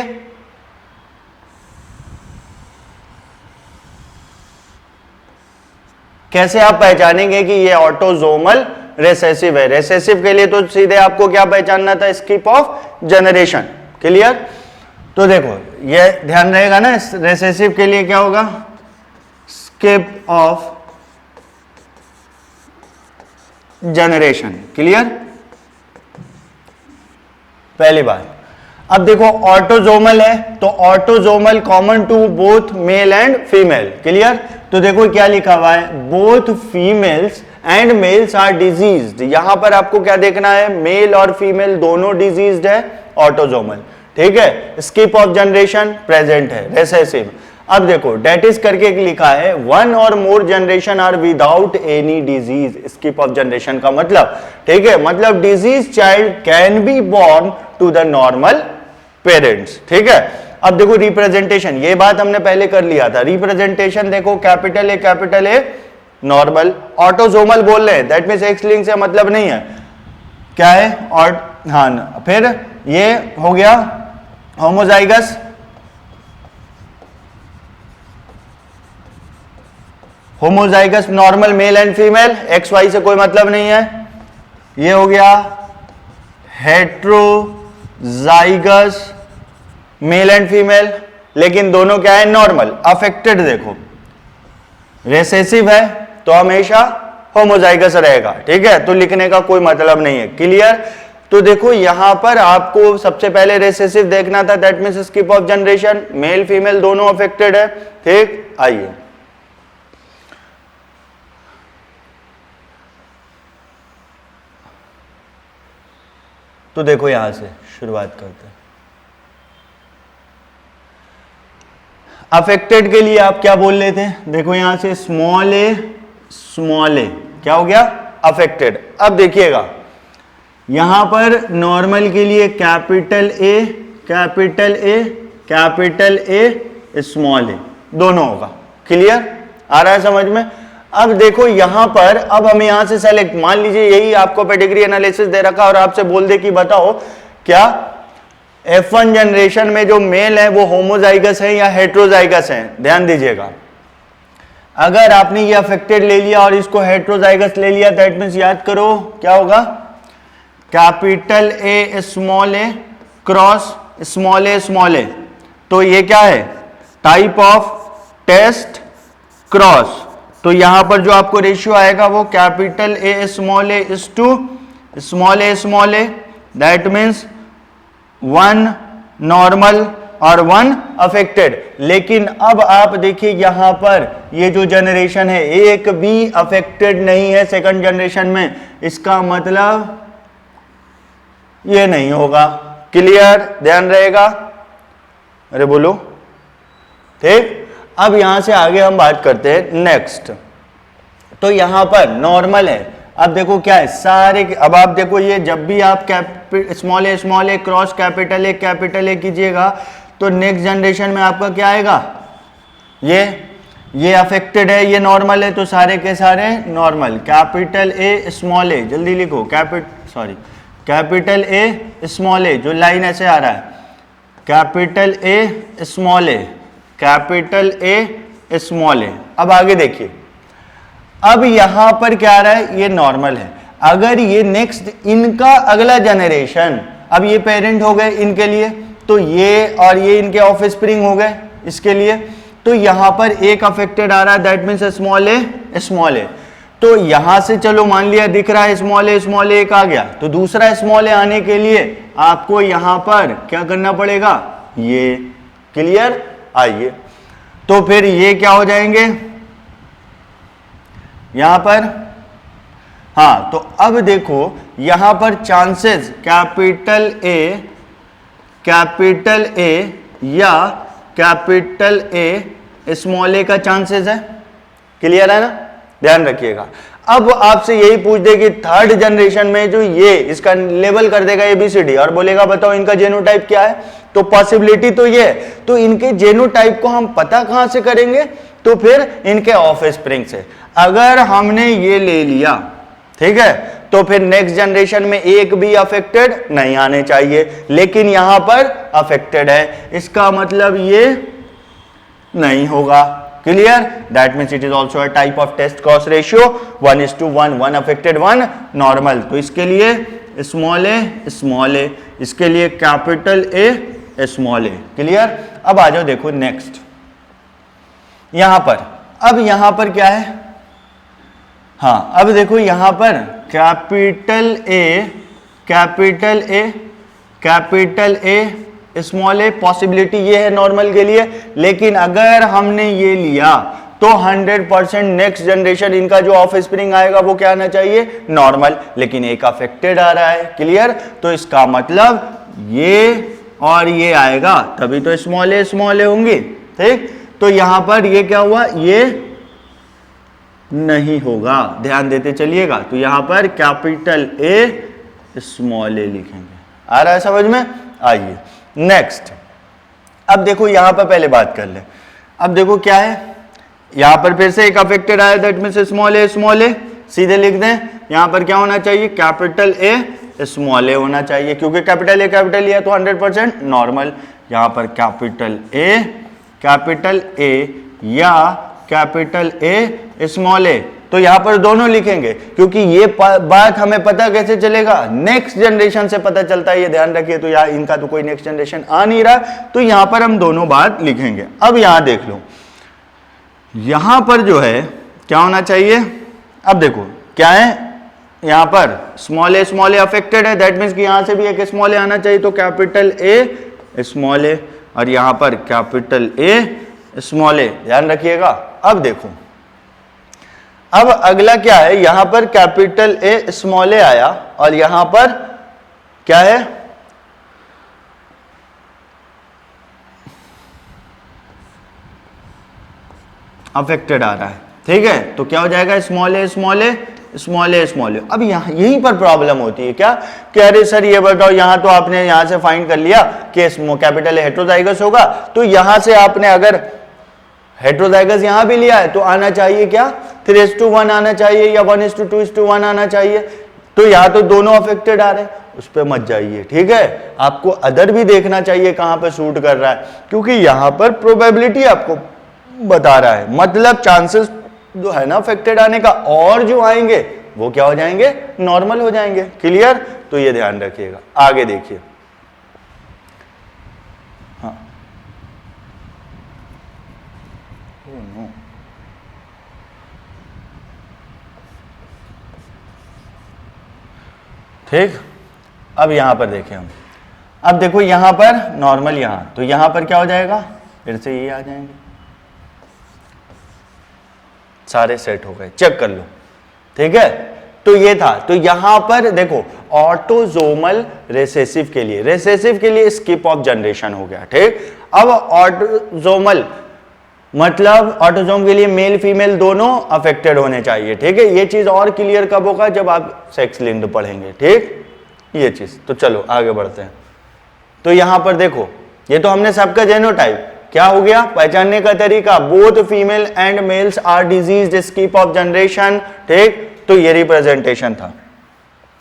कैसे आप पहचानेंगे कि ये ऑटोजोमल रेसेसिव है। रेसेसिव के लिए तो सीधे आपको क्या पहचानना था, स्किप ऑफ जनरेशन। क्लियर। तो देखो ये ध्यान रहेगा ना, रेसेसिव के लिए क्या होगा, स्किप ऑफ जनरेशन। क्लियर, पहली बात। अब देखो ऑटोजोमल है, तो autosomal common to both male and female. Clear. तो देखो क्या लिखा हुआ है, both females and males are diseased. यहां पर आपको क्या देखना है, मेल और फीमेल दोनों डिजीज्ड है, ऑटोजोमल। ठीक है। स्किप ऑफ जनरेशन प्रेजेंट है, रेसेसिव। अब देखो डेट इज करके लिखा है, 1 और more generation are without any disease. Skip of generation का मतलब, ठीक है, मतलब disease child can be born to the normal parents. ठीक है। अब देखो रिप्रेजेंटेशन, ये बात हमने पहले कर लिया था। रिप्रेजेंटेशन देखो, कैपिटल ए नॉर्मल। ऑटोजोमल बोल रहे हैं, दैट मीन्स एक्स लिंक से मतलब नहीं है, क्या है, और हाँ, फिर ये हो गया homozygous, homozygous normal male and female, X Y से कोई मतलब नहीं है। ये हो गया हेट्रोजाइगस मेल एंड फीमेल, लेकिन दोनों क्या है, नॉर्मल। अफेक्टेड देखो रिसेसिव है तो हमेशा होमोजाइगस रहेगा, ठीक है, तो लिखने का कोई मतलब नहीं है। क्लियर? तो देखो यहां पर आपको सबसे पहले रिसेसिव देखना था, that means skip of generation, male female दोनों अफेक्टेड है, ठीक। आइए तो देखो यहां से शुरुआत करते हैं। अफेक्टेड के लिए आप क्या बोल रहे थे, देखो यहां से स्मॉल ए क्या हो गया, अफेक्टेड। अब देखिएगा यहां पर नॉर्मल के लिए कैपिटल ए स्मॉल ए दोनों होगा। क्लियर? आ रहा है समझ में? अब देखो यहां पर, अब हमें यहां से सेलेक्ट, मान लीजिए यही आपको पेडिग्री एनालिसिस दे रखा और आपसे बोल दे कि बताओ क्या F1 जनरेशन में जो मेल है वो होमोजाइगस है या हेट्रोजाइगस है। ध्यान दीजिएगा, अगर आपने ये अफेक्टेड ले लिया और इसको हेट्रोजाइगस ले लिया, दैट मीन्स याद करो क्या होगा, capital A cross small a, तो ये क्या है, टाइप ऑफ टेस्ट क्रॉस। तो यहां पर जो आपको रेशियो आएगा वो capital A is to small a, that means 1 normal और 1 अफेक्टेड। लेकिन अब आप देखिए यहां पर ये जो जनरेशन है एक भी अफेक्टेड नहीं है सेकंड जनरेशन में, इसका मतलब ये नहीं होगा। क्लियर? ध्यान रहेगा? अरे बोलो, ठीक। अब यहां से आगे हम बात करते हैं नेक्स्ट। तो यहां पर नॉर्मल है, अब देखो क्या है सारे, अब आप देखो ये जब भी आप स्मॉल ए क्रॉस कैपिटल ए कीजिएगा तो नेक्स्ट जनरेशन में आपका क्या आएगा, ये अफेक्टेड है, ये नॉर्मल है, तो सारे के सारे नॉर्मल। कैपिटल ए स्मॉल ए, जल्दी लिखो, कैपिटल ए स्मॉल ए, जो लाइन ऐसे आ रहा है, कैपिटल ए स्मॉल ए। अब आगे देखिए, अब यहां पर क्या आ रहा है, ये नॉर्मल है। अगर ये नेक्स्ट इनका अगला जनरेशन, अब ये पेरेंट हो गए इनके लिए, तो ये और ये इनके ऑफस्प्रिंग हो गए इसके लिए, तो यहां पर एक अफेक्टेड आ रहा है, दैट मीन्स स्मॉल ए। तो यहां से चलो मान लिया दिख रहा है स्मॉल ए एक आ गया, तो दूसरा स्मॉल ए आने के लिए आपको यहां पर क्या करना पड़ेगा, ये। क्लियर? आइए तो फिर ये क्या हो जाएंगे यहां पर, हाँ, तो अब देखो यहां पर चांसेस कैपिटल ए या कैपिटल ए स्मॉल ए का चांसेस है। क्लियर है ना? ध्यान रखिएगा। अब आपसे यही पूछ दे कि थर्ड जनरेशन में जो ये इसका लेबल कर देगा ABCD और बोलेगा बताओ इनका जेनोटाइप क्या है, तो पॉसिबिलिटी तो ये है, तो इनके जेनोटाइप को हम पता कहां से करेंगे, तो फिर इनके ऑफस्प्रिंग से। अगर हमने ये ले लिया, ठीक है, तो फिर नेक्स्ट जनरेशन में एक भी अफेक्टेड नहीं आने चाहिए, लेकिन यहां पर अफेक्टेड है, इसका मतलब ये नहीं होगा। Clear? That means it is also a type of test cross ratio 1:1, 1 affected 1 normal. तो इसके लिए स्मॉल ए, इसके लिए capital A small a. Clear? अब आ जाओ देखो नेक्स्ट यहां पर, अब यहां पर क्या है, हाँ, अब देखो यहां पर capital A small A, possibility ये है नॉर्मल के लिए, लेकिन अगर हमने ये लिया तो 100% नेक्स्ट जनरेशन इनका जो ऑफ स्प्रिंग आएगा वो क्या आना चाहिए, नॉर्मल, लेकिन एक अफेक्टेड आ रहा है। क्लियर? तो इसका मतलब ये और ये आएगा, तभी तो स्मॉल ए होंगे, ठीक। तो यहां पर ये क्या हुआ, ये नहीं होगा, ध्यान देते चलिएगा। तो यहां पर कैपिटल ए स्मॉल ए लिखेंगे। आ रहा है समझ में? आइए नेक्स्ट। अब देखो यहां पर पहले बात कर ले, अब देखो क्या है, यहां पर फिर से एक अफेक्टेड आया, दैट मींस स्मॉल ए, सीधे लिख दें, यहां पर क्या होना चाहिए, कैपिटल ए स्मॉल ए होना चाहिए, क्योंकि कैपिटल ए है तो 100% नॉर्मल। यहां पर कैपिटल ए या कैपिटल ए स्मॉल ए, तो यहां पर दोनों लिखेंगे क्योंकि ये बात हमें पता कैसे चलेगा, नेक्स्ट जनरेशन से पता चलता है, ये ध्यान रखिए। तो यहाँ इनका तो कोई नेक्स्ट जनरेशन आ नहीं रहा, तो यहां पर हम दोनों बात लिखेंगे। अब यहां देख लो, यहां पर जो है क्या होना चाहिए, अब देखो क्या है, यहां पर स्मॉल ए अफेक्टेड है, दैट मीन्स कि यहां से भी एक स्मॉल ए आना चाहिए, तो कैपिटल ए स्मॉल ए, और यहां पर कैपिटल ए स्मॉल ए, ध्यान रखिएगा। अब देखो, अब अगला क्या है, यहां पर कैपिटल ए स्मॉल ए आया और यहां पर क्या है, अफेक्टेड आ रहा है, ठीक है। तो क्या हो जाएगा, small a small a small a small a. अब यहां यहीं पर प्रॉब्लम होती है क्या, कि अरे सर ये बताओ, यहां तो आपने यहां से फाइंड कर लिया कि कैपिटल ए हेट्रोजाइगस होगा, तो यहां से आपने अगर हेट्रोजाइगस यहां भी लिया है तो आना चाहिए क्या, 3:1 आना चाहिए या 1:2:1 आना चाहिए। तो यहां तो दोनों अफेक्टेड आ रहे हैं, उस पर मत जाइए, ठीक है। आपको अदर भी देखना चाहिए कहां पे सूट कर रहा है, क्योंकि यहां पर प्रोबेबिलिटी आपको बता रहा है, मतलब चांसेस जो है ना अफेक्टेड आने का, और जो आएंगे वो क्या हो जाएंगे, नॉर्मल हो जाएंगे। क्लियर, तो ये ध्यान रखिएगा। आगे देखिए, हाँ ठीक। अब यहां पर देखें हम, अब देखो यहां पर नॉर्मल, यहां तो यहां पर क्या हो जाएगा, फिर से ये आ जाएंगे, सारे सेट हो गए, चेक कर लो, ठीक है। तो ये था, तो यहां पर देखो ऑटोजोमल रिसेसिव के लिए स्किप ऑफ जनरेशन हो गया, ठीक। अब ऑटोजोमल मतलब ऑटोजोम के लिए मेल फीमेल दोनों अफेक्टेड होने चाहिए, ठीक है। ये चीज और क्लियर कब होगा, जब आप सेक्स लिंक्ड पढ़ेंगे, ठीक, ये चीज। तो चलो आगे बढ़ते हैं। तो यहां पर देखो, ये तो हमने सबका जेनोटाइप क्या हो गया, पहचानने का तरीका, both female and males are diseased, skip of generation, ठीक। तो ये रिप्रेजेंटेशन था।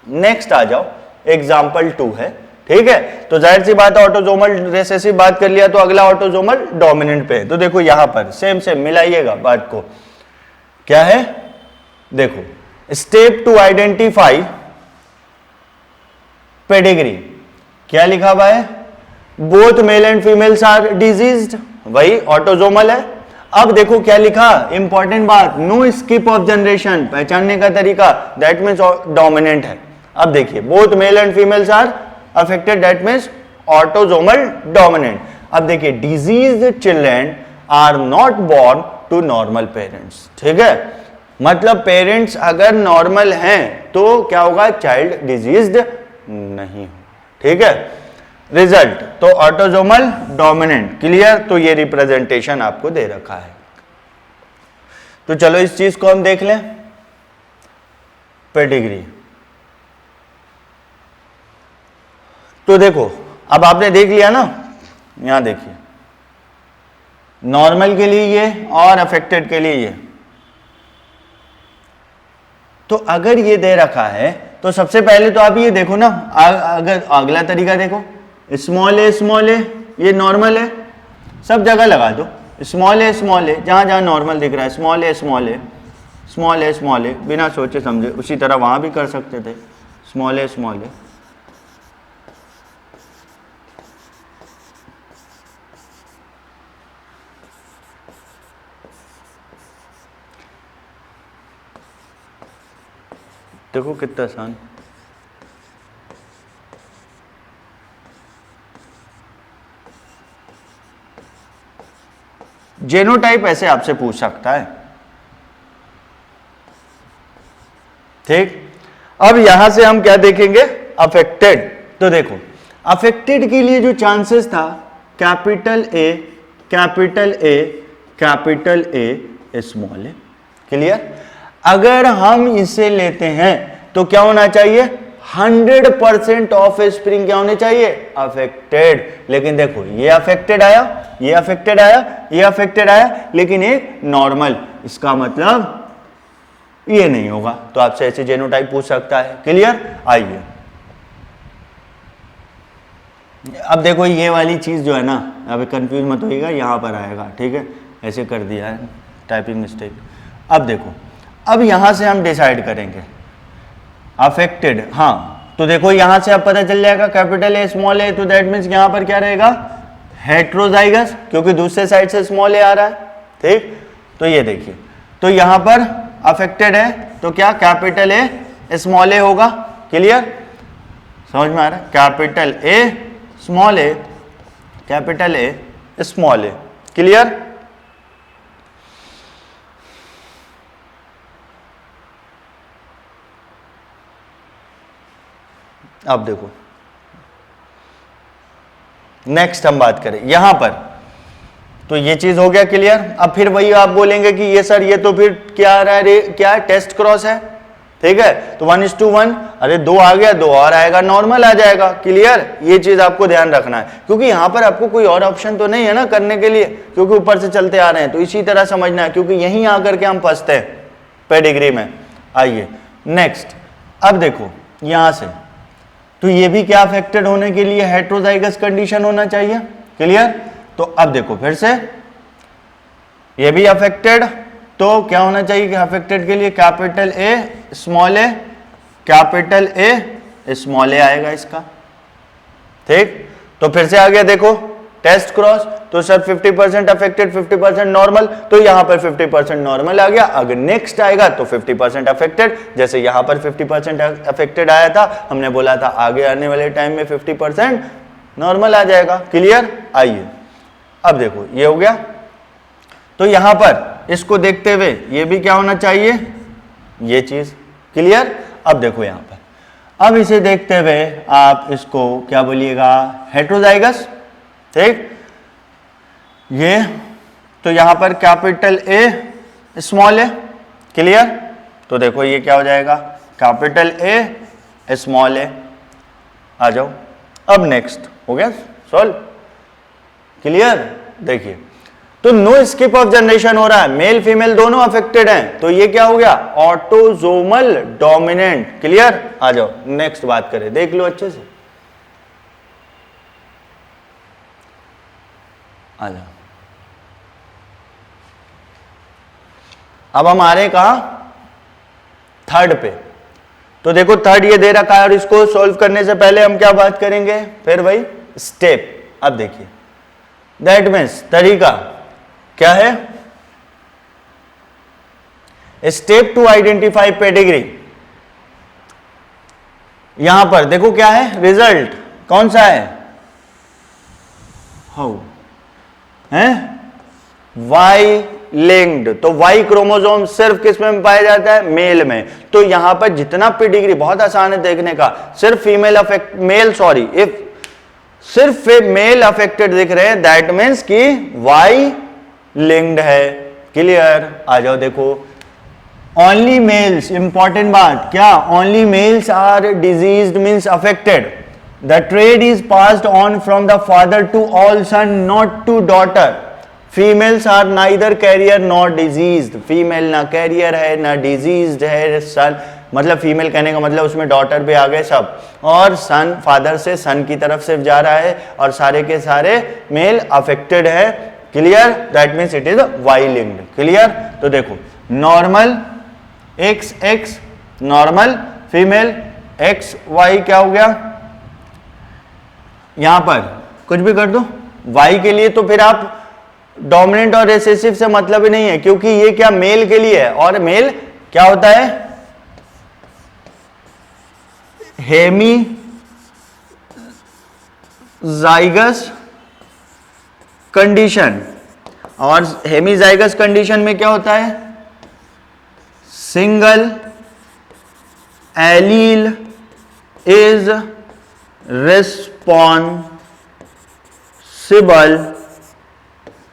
नेक्स्ट आ जाओ, एग्जाम्पल 2 है, ठीक है। तो जाहिर सी बात है, ऑटोजोमल रिसेसिव बात कर लिया, तो अगला ऑटोजोमल डोमिनेंट पे है। तो देखो यहां पर सेम मिलाइएगा बात को, क्या है, देखो स्टेप टू आइडेंटिफाई पेडिग्री, क्या लिखा हुआ है, both male and females are diseased, वही ऑटोजोमल है। अब देखो क्या लिखा, इंपॉर्टेंट बात, नो स्किप ऑफ जनरेशन, पहचानने का तरीका, दैट मीन्स डोमिनेंट है। अब देखिए, both male and females are affected, that means autosomal dominant. अब देखिए, diseased children are not born to normal parents, ठीक है। मतलब पेरेंट्स अगर नॉर्मल हैं तो क्या होगा, चाइल्ड डिजीज्ड नहीं हो, ठीक है। रिजल्ट तो ऑटोजोमल डोमिनेंट, क्लियर। तो ये रिप्रेजेंटेशन आपको दे रखा है। तो चलो इस चीज को हम देख लें, पेडिग्री। तो देखो, अब आपने देख लिया ना, यहां देखिए, नॉर्मल के लिए ये और अफेक्टेड के लिए ये। तो अगर ये दे रखा है तो सबसे पहले तो आप ये देखो ना, अगर अगला तरीका देखो, स्मॉल ए ये नॉर्मल है, सब जगह लगा दो स्मॉल ए जहां जहां नॉर्मल दिख रहा है, स्मॉल ए बिना सोचे समझे। उसी तरह वहां भी कर सकते थे, स्मॉल ए देखो कितना आसान। जेनोटाइप ऐसे आपसे पूछ सकता है, ठीक। अब यहां से हम क्या देखेंगे, अफेक्टेड। तो देखो, अफेक्टेड के लिए जो चांसेस था, capital A small a, clear. अगर हम इसे लेते हैं तो क्या होना चाहिए, 100% ऑफ स्प्रिंग क्या होने चाहिए, अफेक्टेड। लेकिन देखो, ये अफेक्टेड आया, ये अफेक्टेड आया, ये अफेक्टेड आया, लेकिन एक नॉर्मल, इसका मतलब ये नहीं होगा। तो आपसे ऐसे जेनोटाइप पूछ सकता है, क्लियर। आइए अब देखो, ये वाली चीज जो है ना, अब कंफ्यूज मत होइएगा, यहां पर आएगा, ठीक है। ऐसे कर दिया है, टाइपिंग मिस्टेक। अब देखो, अब यहां से हम डिसाइड करेंगे अफेक्टेड। हाँ, तो देखो यहां से अब पता चल जाएगा कैपिटल ए स्मॉल ए, तो दैट मीन्स यहां पर क्या रहेगा, हेट्रोजाइगस, क्योंकि दूसरे साइड से स्मॉल ए आ रहा है। ठीक, तो ये देखिए, तो यहां पर अफेक्टेड है तो क्या कैपिटल ए स्मॉल ए होगा। क्लियर, समझ में आ रहा है, capital A small a, capital A small a. Clear, अब देखो नेक्स्ट हम बात करें यहां पर, तो ये चीज हो गया क्लियर। अब फिर वही आप बोलेंगे कि ये सर ये तो फिर क्या आ रहा है, क्या है, टेस्ट क्रॉस है। ठीक है, तो 1:1, अरे 2 आ गया, 2 और आएगा, नॉर्मल आ जाएगा। क्लियर, ये चीज आपको ध्यान रखना है, क्योंकि यहां पर आपको कोई और ऑप्शन तो नहीं है ना करने के लिए, क्योंकि ऊपर से चलते आ रहे हैं। तो इसी तरह समझना है, क्योंकि यहीं आकर के हम फंसते हैं पेडिग्री में। आइए नेक्स्ट, अब देखो यहां से, तो ये भी क्या अफेक्टेड होने के लिए हेट्रोजाइगस कंडीशन होना चाहिए। क्लियर, तो अब देखो फिर से ये भी अफेक्टेड, तो क्या होना चाहिए कि अफेक्टेड के लिए capital A small a, capital A small a आएगा इसका। ठीक, तो फिर से आ गया देखो टेस्ट क्रॉस, तो सर 50% अफेक्टेड 50% नॉर्मल, तो यहां पर 50% नॉर्मल आ गया। अगर नेक्स्ट आएगा तो 50% अफेक्टेड, जैसे यहां पर 50% अफेक्टेड आया था, हमने बोला था आगे आने वाले टाइम में 50% नॉर्मल आ जाएगा। क्लियर, आइए अब देखो ये हो गया, तो यहां पर इसको देखते हुए ये भी क्या होना चाहिए, ये चीज। क्लियर, अब देखो यहां पर, अब इसे देखते हुए आप इसको क्या बोलिएगा, हेट्रोजाइगस। ठीक, ये तो यहां पर capital A small a. Clear, तो देखो ये क्या हो जाएगा, कैपिटल ए स्मॉल ए। आ जाओ, अब नेक्स्ट हो गया सॉल्व। क्लियर, देखिए तो नो स्किप ऑफ जनरेशन हो रहा है, मेल फीमेल दोनों अफेक्टेड हैं, तो ये क्या हो गया, ऑटोजोमल डोमिनेंट। क्लियर, आ जाओ नेक्स्ट बात करें, देख लो अच्छे से, आ जाओ। अब हम आ रहे कहा, थर्ड पे, तो देखो थर्ड ये दे रखा है, और इसको सॉल्व करने से पहले हम क्या बात करेंगे, फिर वही स्टेप। अब देखिए दैट मीन्स तरीका क्या है, स्टेप टू आइडेंटिफाई पेडिग्री। यहां पर देखो क्या है, रिजल्ट कौन सा है, हाउ है, वाई लिंक्ड, तो वाई क्रोमोसोम सिर्फ किस में पाया जाता है, मेल में। तो यहां पर जितना पेडिग्री, बहुत आसान है देखने का, सिर्फ female affect male, sorry if सिर्फ मेल अफेक्टेड दिख रहे हैं, दैट मीन्स कि वाई लिंक्ड है। क्लियर, आ जाओ देखो, ओनली मेल्स, इंपॉर्टेंट बात क्या, only males are diseased means affected, the trait is passed on from the father to all son, not to daughter. Females are neither carrier not diseased, female ना carrier है ना diseased है। सन मतलब female कहने का मतलब उसमें डॉटर भी आ गए सब, और सन फादर से सन की तरफ से जा रहा है, और सारे के सारे मेल अफेक्टेड है। Clear, that means it is Y linked. Clear, तो देखो normal X X, normal female X Y, क्या हो गया, यहां पर कुछ भी कर दो वाई के लिए, तो फिर आप डोमिनेंट और रिसेसिव से मतलब ही नहीं है, क्योंकि ये क्या मेल के लिए है, और मेल क्या होता है, हेमी जाइगस कंडीशन, और हेमीजाइगस कंडीशन में क्या होता है, single allele is responsible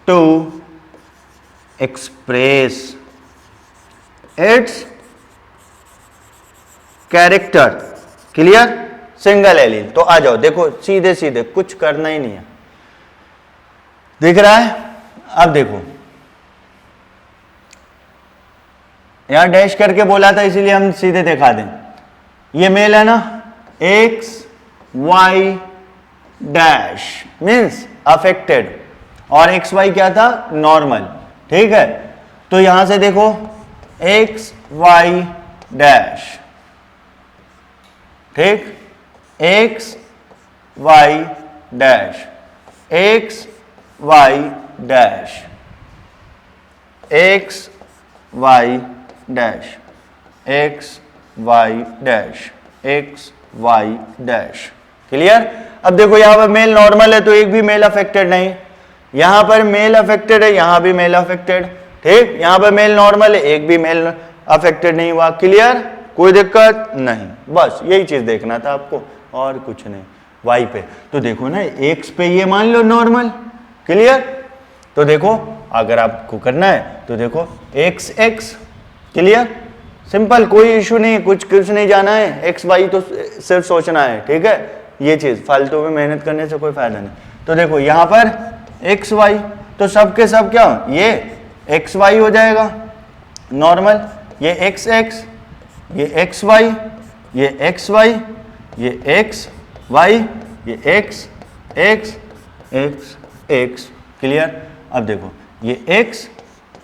to express its character. Clear, single allele. तो आ जाओ देखो सीधे सीधे, कुछ करना ही नहीं है, दिख रहा है। अब देखो यहां डैश करके बोला था, इसीलिए हम सीधे दिखा दें, ये मेल है ना, X Y dash means affected, और एक्स वाई क्या था, नॉर्मल। ठीक है, तो यहां से देखो एक्स वाई डैश, ठीक, X Y dash, X Y dash, X Y dash, X Y dash, X Y dash. Clear? अब देखो यहां पर मेल नॉर्मल है तो एक भी मेल अफेक्टेड नहीं, यहां पर मेल अफेक्टेड है, यहां भी मेल अफेक्टेड, ठीक, यहां पर मेल नॉर्मल है, एक भी मेल अफेक्टेड नहीं हुआ। क्लियर? कोई दिक्कत नहीं, बस यही चीज देखना था आपको और कुछ नहीं। वाई पे तो देखो ना, एक्स पे ये मान लो नॉर्मल। क्लियर? तो देखो अगर आपको करना है तो देखो एक्स एक्स। क्लियर? सिंपल, कोई इशू नहीं, कुछ नहीं जाना है, एक्स वाई तो सिर्फ सोचना है, ठीक है। ये चीज फालतू में मेहनत करने से कोई फायदा नहीं। तो देखो यहां पर एक्स वाई, तो सब के सब क्या, ये एक्स वाई हो जाएगा नॉर्मल, ये एक्स एक्स, ये एक्स वाई, ये एक्स वाई, ये एक्स वाई, ये x X X x. Clear? अब देखो ये एक्स,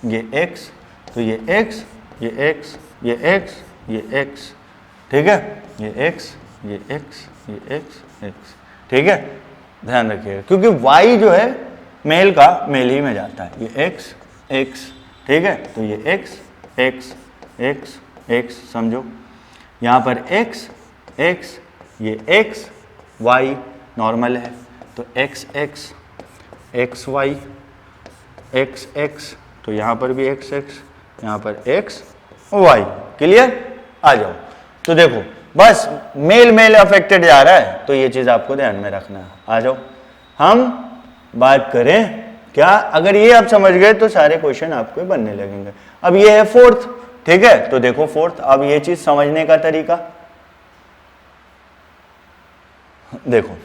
ये एक्स, तो ये एक्स, ये एक्स, ये एक्स, ये एक्स, ठीक है, ये एक्स, ये एक्स, ये एक्स एक्स, ठीक है। ध्यान रखिएगा क्योंकि वाई जो है मेल का मेल ही में जाता है, ये एक्स एक्स, ठीक है, तो ये एक्स एक्स एक्स एक्स, समझो यहाँ पर एक्स एक्स, ये एक्स वाई नॉर्मल है, तो X X X Y X X, तो यहाँ पर भी एक्स एक्स, यहाँ पर एक्स वाई। क्लियर? आ जाओ। तो देखो बस मेल मेल अफेक्टेड जा रहा है, तो ये चीज आपको ध्यान में रखना है। आ जाओ हम बात करें क्या, अगर ये आप समझ गए तो सारे क्वेश्चन आपको बनने लगेंगे। अब ये है फोर्थ, ठीक है, तो देखो फोर्थ, अब ये चीज समझने का तरीका देखो।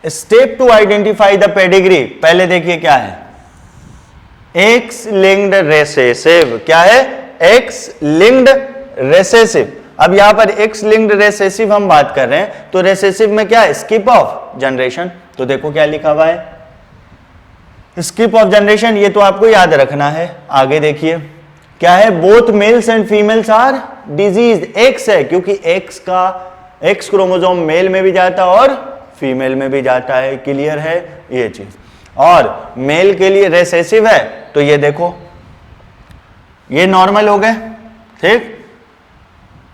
Step to identify the pedigree, पहले देखिए क्या है, एक्स लिंक्ड रेसेसिव। क्या है? X linked recessive. अब यहां पर एक्स लिंक्ड रेसेसिव हम बात कर रहे हैं, तो रेसेसिव में क्या है, स्किप ऑफ जनरेशन। तो देखो क्या लिखा हुआ है, स्किप ऑफ जनरेशन, ये तो आपको याद रखना है। आगे देखिए क्या है, both males and females are disease. X है क्योंकि एक्स का एक्स क्रोमोसोम मेल में भी जाता है और फीमेल में भी जाता है। क्लियर है ये चीज? और मेल के लिए रेसेसिव है, तो ये देखो ये नॉर्मल हो गए, ठीक।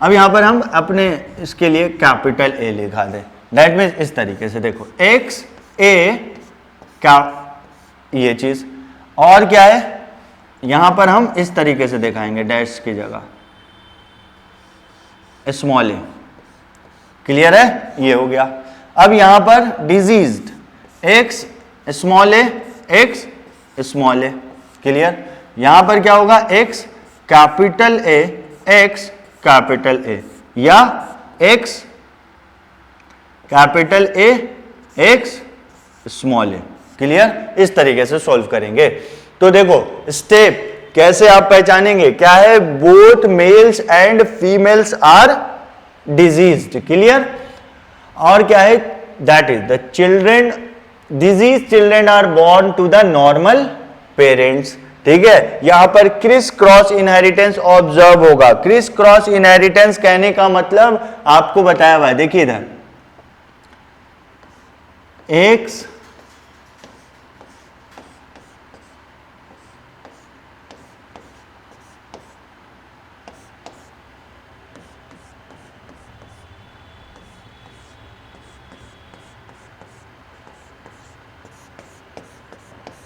अब यहां पर हम अपने इसके लिए कैपिटल ए लिखा दें, दैट मीन्स इस तरीके से देखो एक्स ए क्या, ये चीज, और क्या है यहां पर हम इस तरीके से दिखाएंगे, डैश की जगह स्मॉल ए। क्लियर है? ये हो गया। अब यहां पर diseased X small a, x small a. Clear? यहां पर क्या होगा, X capital A, X capital A, या X capital A, x small a. Clear? इस तरीके से सॉल्व करेंगे। तो देखो स्टेप कैसे आप पहचानेंगे, क्या है, both males and females are diseased. Clear? और क्या है, that is the children, disease children are born to the normal parents. ठीक है, यहां पर क्रिस क्रॉस इनहेरिटेंस ऑब्जर्व होगा। क्रिस क्रॉस इनहेरिटेंस कहने का मतलब आपको बताया हुआ है, देखिए इधर एक्स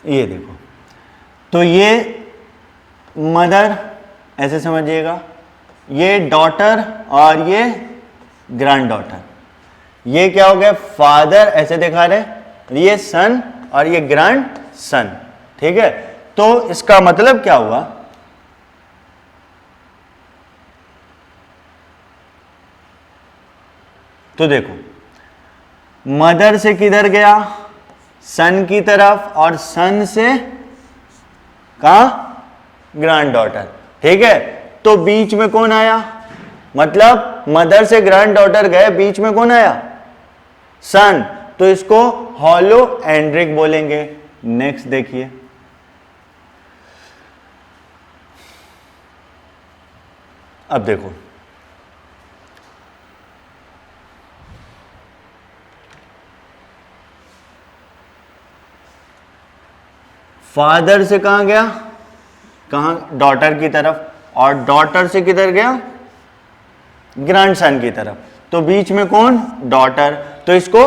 ये देखो, तो ये मदर ऐसे समझिएगा, ये डॉटर और ये ग्रैंड डॉटर। ये क्या हो गया, फादर ऐसे दिखा रहे, ये सन और ये ग्रैंड सन। ठीक है, तो इसका मतलब क्या हुआ, तो देखो मदर से किधर गया, सन की तरफ, और सन से कहां, ग्रैंड डॉटर। ठीक है, तो बीच में कौन आया, मतलब मदर से ग्रैंड डॉटर गए, बीच में कौन आया, सन, तो इसको हॉलो एंड्रिक बोलेंगे। नेक्स्ट देखिए, अब देखो फादर से कहां गया, कहां, डॉटर की तरफ, और डॉटर से किधर गया, ग्रैंडसन की तरफ, तो बीच में कौन, डॉटर, तो इसको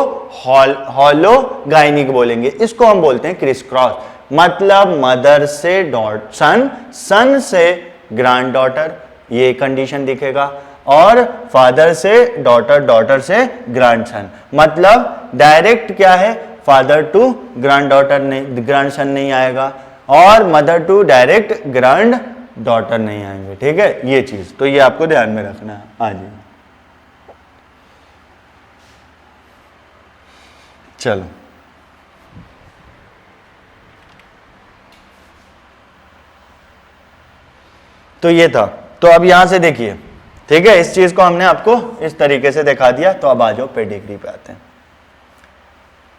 हॉलोगाइनिक बोलेंगे, इसको हम बोलते हैं क्रिस क्रॉस, मतलब मदर से सन, सन से ग्रैंड डॉटर, ये कंडीशन दिखेगा, और फादर से डॉटर, डॉटर से ग्रैंडसन, मतलब डायरेक्ट क्या है, फादर टू ग्रैंड डॉटर नहीं, ग्रैंडसन नहीं आएगा, और mother to direct granddaughter नहीं आएंगे, ठीक है, ये चीज, तो ये आपको ध्यान में रखना है। हाँ जी, चलो तो ये था, तो अब यहां से देखिए, ठीक है, इस चीज को हमने आपको इस तरीके से दिखा दिया, तो अब आ जाओ पेडिग्री पे आते हैं।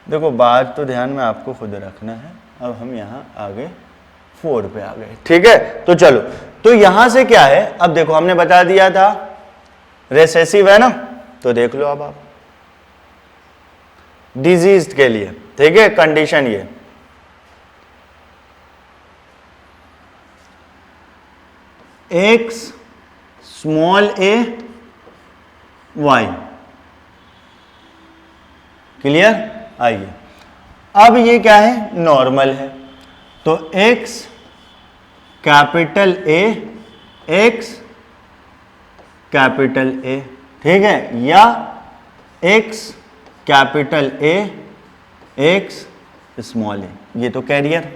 देखो बात तो ध्यान में आपको खुद रखना है, अब हम यहां आगे 4 पे आ गए, ठीक है, तो चलो, तो यहां से क्या है, अब देखो हमने बता दिया था रिसेसिव है ना, तो देख लो अब आप डिजीज के लिए, ठीक है, कंडीशन ये X small a Y, clear, आइए अब ये क्या है, नॉर्मल है, तो X capital A, X capital A, ठीक है, या X capital A, x small a, ये तो कैरियर,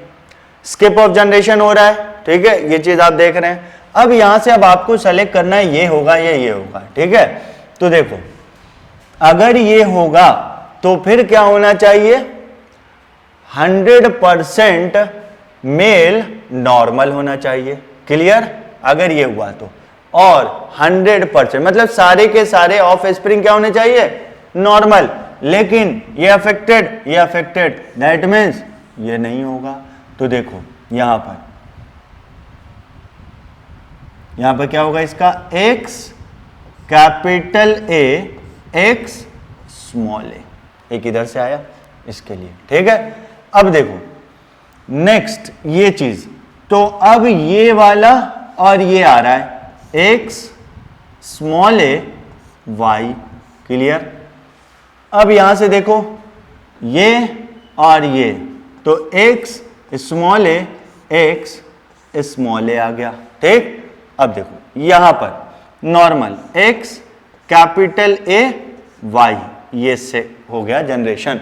स्किप ऑफ जनरेशन हो रहा है, ठीक है, ये चीज आप देख रहे हैं। अब यहां से अब आपको सेलेक्ट करना है, ये होगा या ये होगा, ठीक है, तो देखो अगर ये होगा तो फिर क्या होना चाहिए, 100% मेल नॉर्मल होना चाहिए, क्लियर, अगर ये हुआ तो, और 100% मतलब सारे के सारे ऑफ स्प्रिंग क्या होने चाहिए, नॉर्मल, लेकिन ये अफेक्टेड, दैट मीन्स ये नहीं होगा, तो देखो यहां पर क्या होगा, इसका x capital A, x small a, एक इधर से आया इसके लिए, ठीक है। अब देखो नेक्स्ट ये चीज, तो अब ये वाला और ये आ रहा है x स्मॉल a y, क्लियर। अब यहां से देखो ये और ये, तो x small a, x small a आ गया, ठीक। अब देखो यहां पर normal x capital A y, ये से हो गया जनरेशन,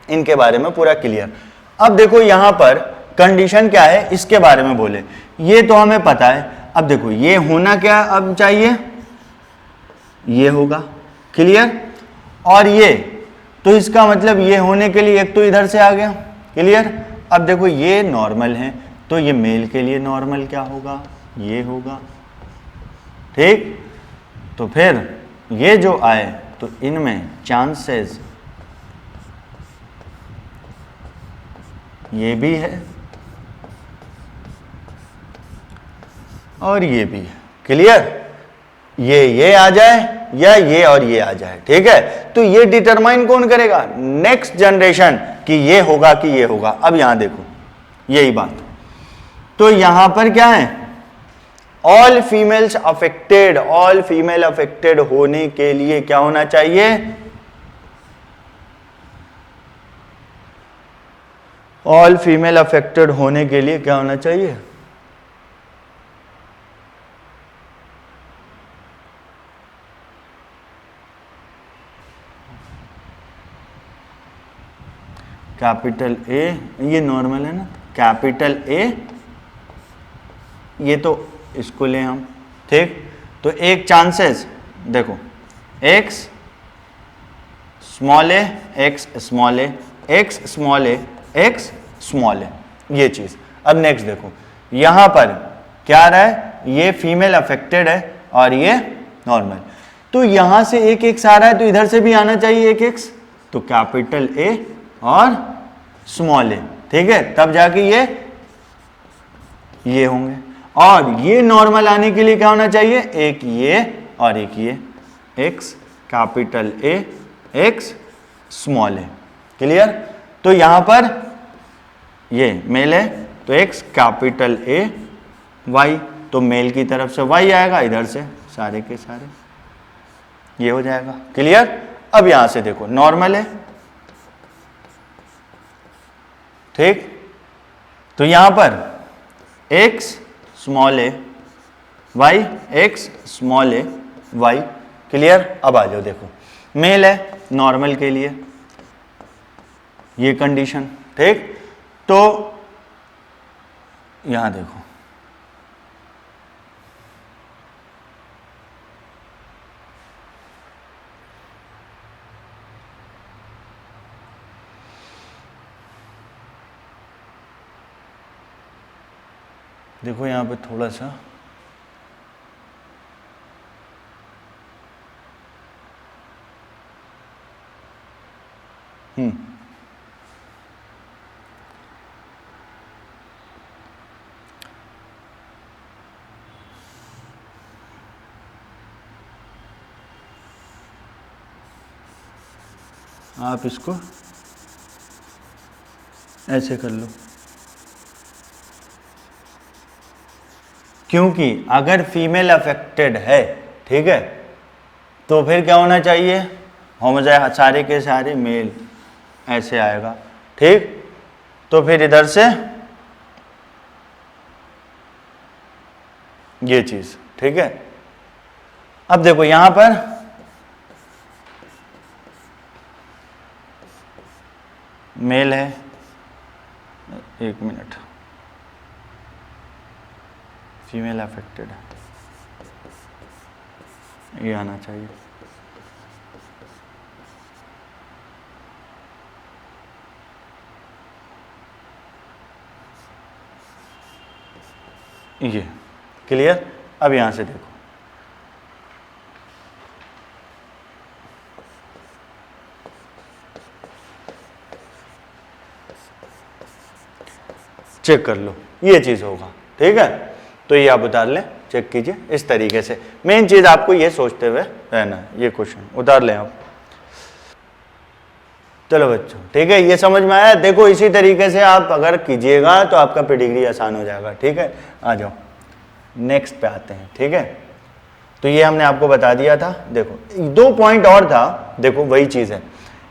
इनके बारे में पूरा क्लियर। अब देखो यहां पर कंडीशन क्या है, इसके बारे में बोले, ये तो हमें पता है। अब देखो ये होना क्या अब चाहिए, ये होगा, क्लियर, और ये, तो इसका मतलब ये होने के लिए एक तो इधर से आ गया, क्लियर। अब देखो ये नॉर्मल है, तो ये मेल के लिए नॉर्मल क्या होगा, ये होगा, ठीक। तो फिर ये जो आए तो इनमें चांसेस ये भी है और ये भी है, क्लियर, ये आ जाए या ये और ये आ जाए, ठीक है। तो ये डिटरमाइन कौन करेगा, नेक्स्ट जनरेशन, कि ये होगा कि ये होगा। अब यहां देखो यही बात, तो यहां पर क्या है, all females affected, all female affected होने के लिए क्या होना चाहिए, ऑल फीमेल अफेक्टेड होने के लिए क्या होना चाहिए, कैपिटल ए, ये नॉर्मल है ना, कैपिटल ए, ये तो इसको ले हम, ठीक। तो एक चांसेस देखो x small A, x small A, x small A, x small a, ये चीज। अब नेक्स्ट देखो यहां पर क्या आ रहा है, ये फीमेल अफेक्टेड है और ये नॉर्मल, तो यहां से एक एक्स आ रहा है, तो इधर से भी आना चाहिए एक एक्स, तो कैपिटल ए और स्मॉल ए, ठीक है, तब जाके ये होंगे। और ये नॉर्मल आने के लिए क्या होना चाहिए, एक ये और एक ये, x capital A x small a. Clear? तो यहां पर ये मेल है तो x कैपिटल A y, तो मेल की तरफ से y आएगा, इधर से सारे के सारे ये हो जाएगा। क्लियर? अब यहां से देखो नॉर्मल है, ठीक, तो यहां पर x small a y x small a y। क्लियर? अब आ जाओ, देखो मेल है नॉर्मल के लिए ये कंडीशन, ठीक, तो यहां देखो देखो यहां पे थोड़ा सा आप इसको ऐसे कर लो, क्योंकि अगर फीमेल अफेक्टेड है, ठीक है, तो फिर क्या होना चाहिए, होमोजाइगस सारे के सारे मेल ऐसे आएगा, ठीक, तो फिर इधर से ये चीज, ठीक है। अब देखो यहां पर मेल है, एक मिनट, फीमेल अफेक्टेड है, ये आना चाहिए, ये। क्लियर? अब यहां से देखो चेक कर लो, ये चीज होगा, ठीक है, तो ये आप उतार लें, चेक कीजिए इस तरीके से। मेन चीज आपको ये सोचते हुए रहना, ये क्वेश्चन उतार लें आप। चलो बच्चों, ठीक है, ये समझ में आया। देखो इसी तरीके से आप अगर कीजिएगा तो आपका पेडिग्री आसान हो जाएगा, ठीक है। आ जाओ नेक्स्ट पे आते हैं, ठीक है। तो ये हमने आपको बता दिया था। देखो 2 पॉइंट और था, देखो वही चीज है,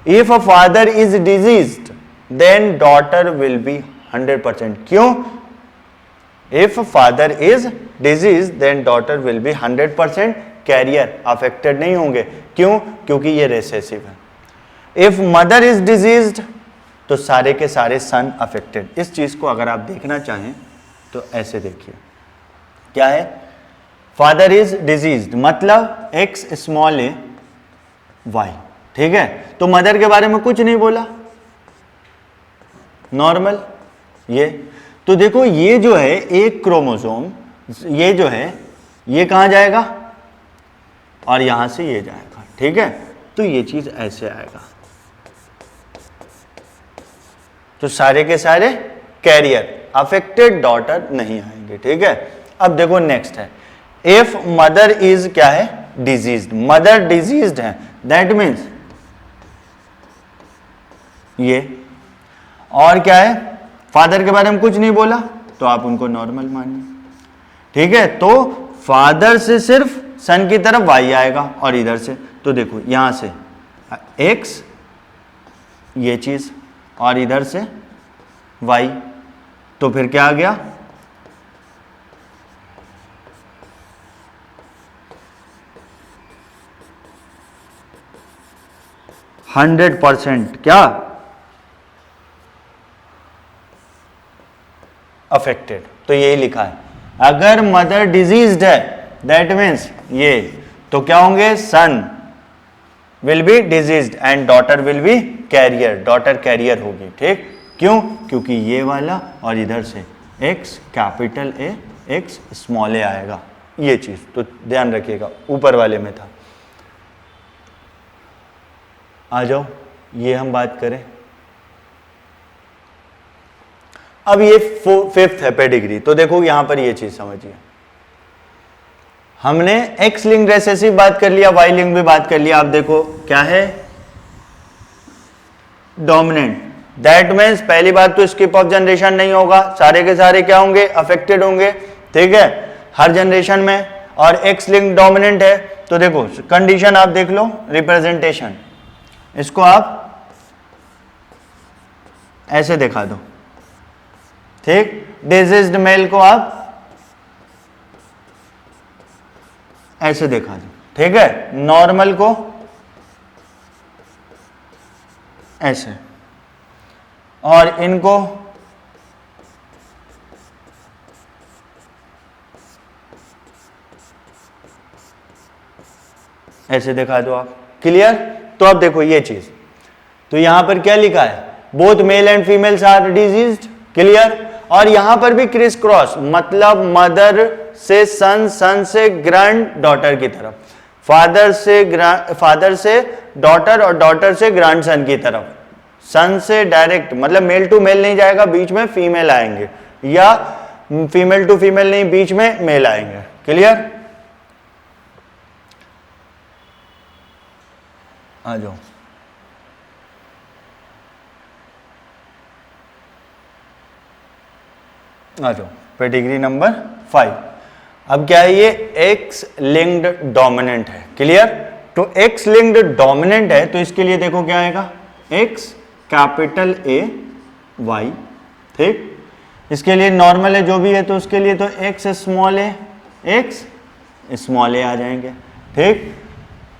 if a father is diseased then daughter will be 100%। क्यों? If father is disease then daughter will be 100%, carrier affected नहीं होंगे। क्यों? क्योंकि ये रिसेसिव है। इफ मदर इज डिजीज्ड तो सारे के सारे सन अफेक्टेड। इस चीज को अगर आप देखना चाहें तो ऐसे देखिए, क्या है, फादर इज डिजीज्ड मतलब एक्स स्मॉल ए वाई, ठीक है, तो मदर के बारे में कुछ नहीं बोला, नॉर्मल ये। तो देखो ये जो है एक क्रोमोसोम, ये जो है ये कहां जाएगा और यहां से ये जाएगा, ठीक है, तो ये चीज ऐसे आएगा, तो सारे के सारे कैरियर अफेक्टेड, डॉटर नहीं आएंगे, ठीक है। अब देखो नेक्स्ट है, इफ मदर इज क्या है, डिजीज्ड, मदर डिजीज्ड है, दैट मीन्स ये, और क्या है, फादर के बारे में कुछ नहीं बोला तो आप उनको नॉर्मल मानिए, ठीक है। तो फादर से सिर्फ सन की तरफ वाई आएगा और इधर से, तो देखो यहां से एक्स ये चीज और इधर से वाई, तो फिर क्या आ गया, %100% क्या अफेक्टेड। तो यही लिखा है, अगर मदर डिजीज्ड है दैट मीन्स ये, तो क्या होंगे, son will be diseased and daughter will be carrier, daughter carrier होगी, ठीक। क्यों? क्योंकि ये वाला और इधर से X capital A x small a आएगा, ये चीज तो ध्यान रखिएगा, ऊपर वाले में था। आ जाओ ये हम बात करें, अब ये फिफ्थ है पेडिग्री। तो देखो यहां पर ये चीज समझिए, हमने एक्स लिंक्ड रिसेसिव बात कर लिया, वाई लिंक भी बात कर लिया। आप देखो क्या है, डोमिनेंट। दैट मीन्स पहली बात तो स्किप ऑफ जनरेशन नहीं होगा, सारे के सारे क्या होंगे, अफेक्टेड होंगे, ठीक है, हर जनरेशन में। और एक्स लिंक डोमिनेंट है, तो देखो कंडीशन आप देख लो, रिप्रेजेंटेशन इसको आप ऐसे दिखा दो, ठीक। डिजीज्ड मेल को आप ऐसे दिखा दो, ठीक है। नॉर्मल को ऐसे, और इनको ऐसे दिखा दो आप। क्लियर? तो अब देखो ये चीज, तो यहां पर क्या लिखा है, both male and females are diseased. Clear? और यहां पर भी क्रिस क्रॉस, मतलब मदर से सन, सन से ग्रैंड डॉटर की तरफ, फादर से डॉटर और डॉटर से ग्रैंड सन की तरफ। सन से डायरेक्ट, मतलब मेल टू मेल नहीं जाएगा, बीच में फीमेल आएंगे, या फीमेल टू फीमेल नहीं, बीच में मेल आएंगे। क्लियर? आ जाओ, आ जाओ, पेडिग्री नंबर 5। अब क्या है, ये एक्स लिंक्ड डोमिनेंट है। क्लियर? तो एक्स लिंक्ड डोमिनेंट है, तो इसके लिए देखो क्या आएगा, एक्स कैपिटल ए वाई, ठीक। इसके लिए नॉर्मल है जो भी है, तो उसके लिए तो X small a, x small ए आ जाएंगे, ठीक।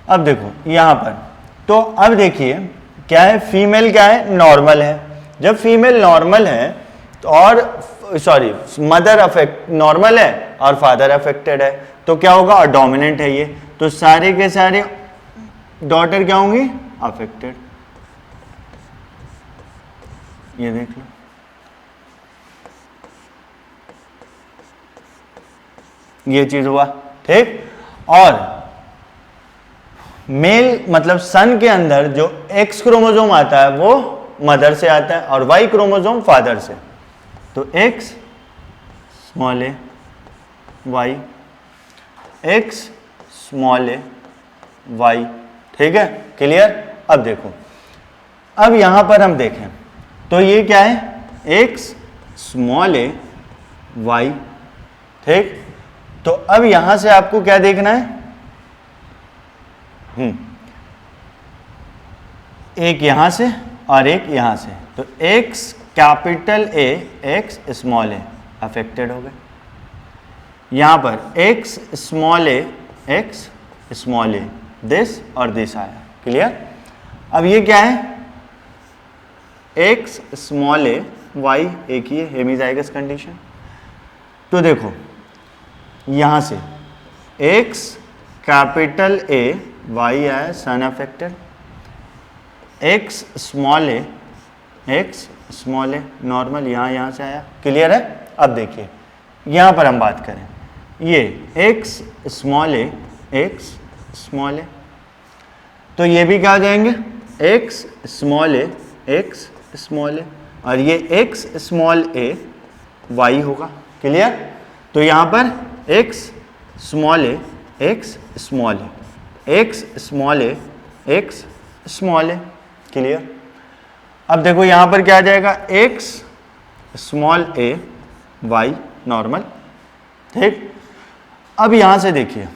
अब देखो यहां पर, तो अब देखिए क्या है, फीमेल क्या है, नॉर्मल है। जब फीमेल नॉर्मल है तो, और सॉरी मदर अफेक्ट नॉर्मल है और फादर अफेक्टेड है, तो क्या होगा, डोमिनेंट है ये, तो सारे के सारे डॉटर क्या होंगी, अफेक्टेड। ये देख लो, ये चीज हुआ, ठीक। और मेल मतलब सन के अंदर जो एक्स क्रोमोसोम आता है वो मदर से आता है, और वाई क्रोमोसोम फादर से। तो X small a Y, x small a Y, ठीक है। क्लियर? अब देखो, अब यहां पर हम देखें तो ये क्या है, एक्स स्मॉल ए वाई, ठीक। तो अब यहां से आपको क्या देखना है, एक यहां से और एक यहां से, तो X capital A, x small a affected हो गए। यहां पर x small a, x small A, this और दिस आया। क्लियर? अब ये क्या है, एक्स स्मॉल ए वाई, एक ही है, हेमिजाइगस कंडीशन। तो देखो यहां से एक्स कैपिटल ए वाई आया, son affected, X small a, x small a normal, यहां से आया। क्लियर है? अब देखिए यहां पर हम बात करें, ये X small a, x small a, तो ये भी क्या आ जाएंगे, x small a, x small a, और ये एक्स स्मॉल ए वाई होगा। क्लियर? तो यहां पर x small a, x small a, x small a, x small a. Clear? अब देखो यहां पर क्या आ जाएगा, x small a Y normal, ठीक। अब यहां से देखिए,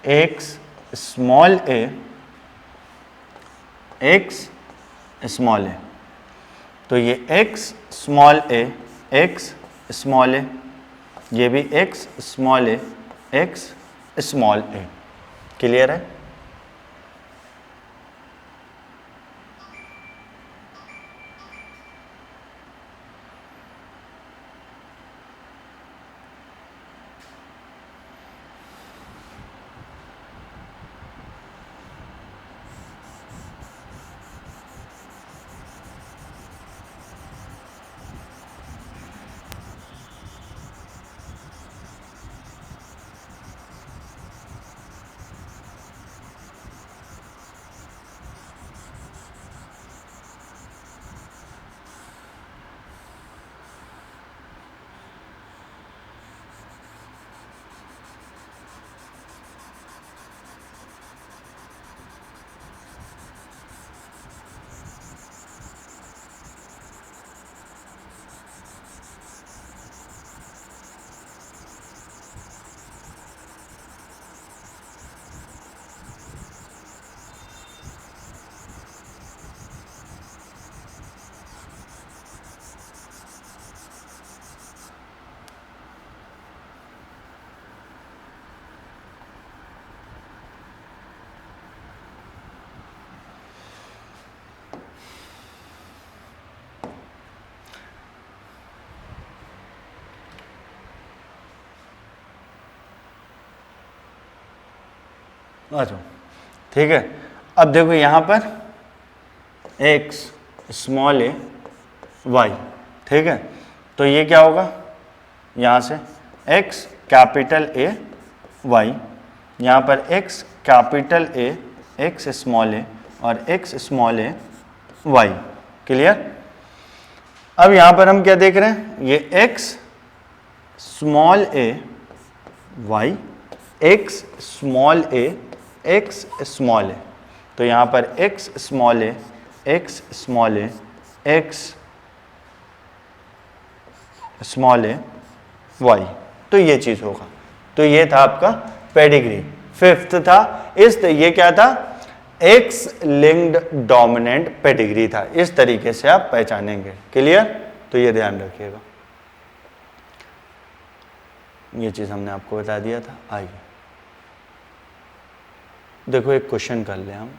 x small a, x small a, तो ये X small a, x small a, ये भी x small a, x small a. Clear है? अच्छा ठीक है। अब देखो यहाँ पर x स्मॉल ए y, ठीक है, तो ये क्या होगा, यहाँ से x कैपिटल A y, यहाँ पर x capital A x small a और x स्मॉल ए y, क्लियर। अब यहाँ पर हम क्या देख रहे हैं, ये x small a y, x small A x small a, तो यहाँ पर x small A x small A x small a y, तो ये चीज होगा। तो ये था आपका पेडिग्री। फिफ्थ था ये क्या था, एक्स लिंक्ड डोमिनेंट पेडिग्री था। इस तरीके से आप पहचानेंगे, क्लियर। तो ये ध्यान रखिएगा, ये चीज हमने आपको बता दिया था। आइए देखो एक क्वेश्चन कर ले हम।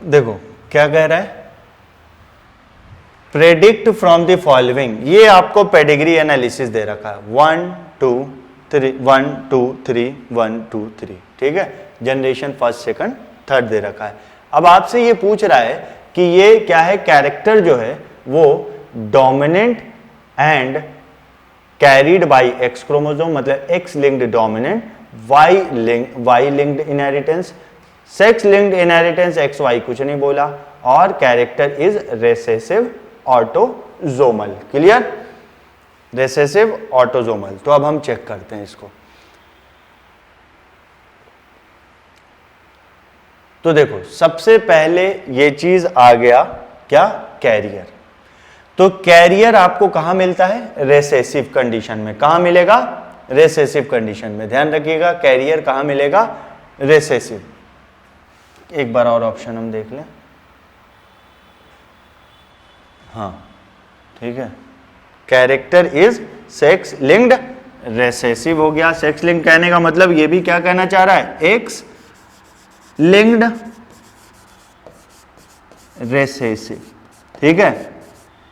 देखो क्या कह रहा है, प्रेडिक्ट फ्रॉम द फॉलोइंग। ये आपको पेडिग्री एनालिसिस दे रखा है, 1 2 3 1 2 3 1 2 3, ठीक है, जनरेशन फर्स्ट सेकंड थर्ड दे रखा है। अब आपसे ये पूछ रहा है कि ये क्या है, कैरेक्टर जो है वो dominant and carried by X chromosome, मतलब X linked dominant, Y linked inheritance, sex linked inheritance X Y कुछ नहीं बोला, और character is recessive autosomal, clear, recessive autosomal. तो अब हम चेक करते हैं इसको। तो देखो सबसे पहले ये चीज आ गया क्या, कैरियर। तो कैरियर आपको कहां मिलता है, रेसेसिव कंडीशन में। कहां मिलेगा, रेसेसिव कंडीशन में। ध्यान रखिएगा कैरियर कहां मिलेगा, रेसेसिव। एक बार और ऑप्शन हम देख लें, हाँ ठीक है, character is sex linked recessive हो गया। सेक्स लिंक्ड कहने का मतलब ये भी क्या कहना चाह रहा है, एक्स लिंक्ड रेसेसिव, ठीक है,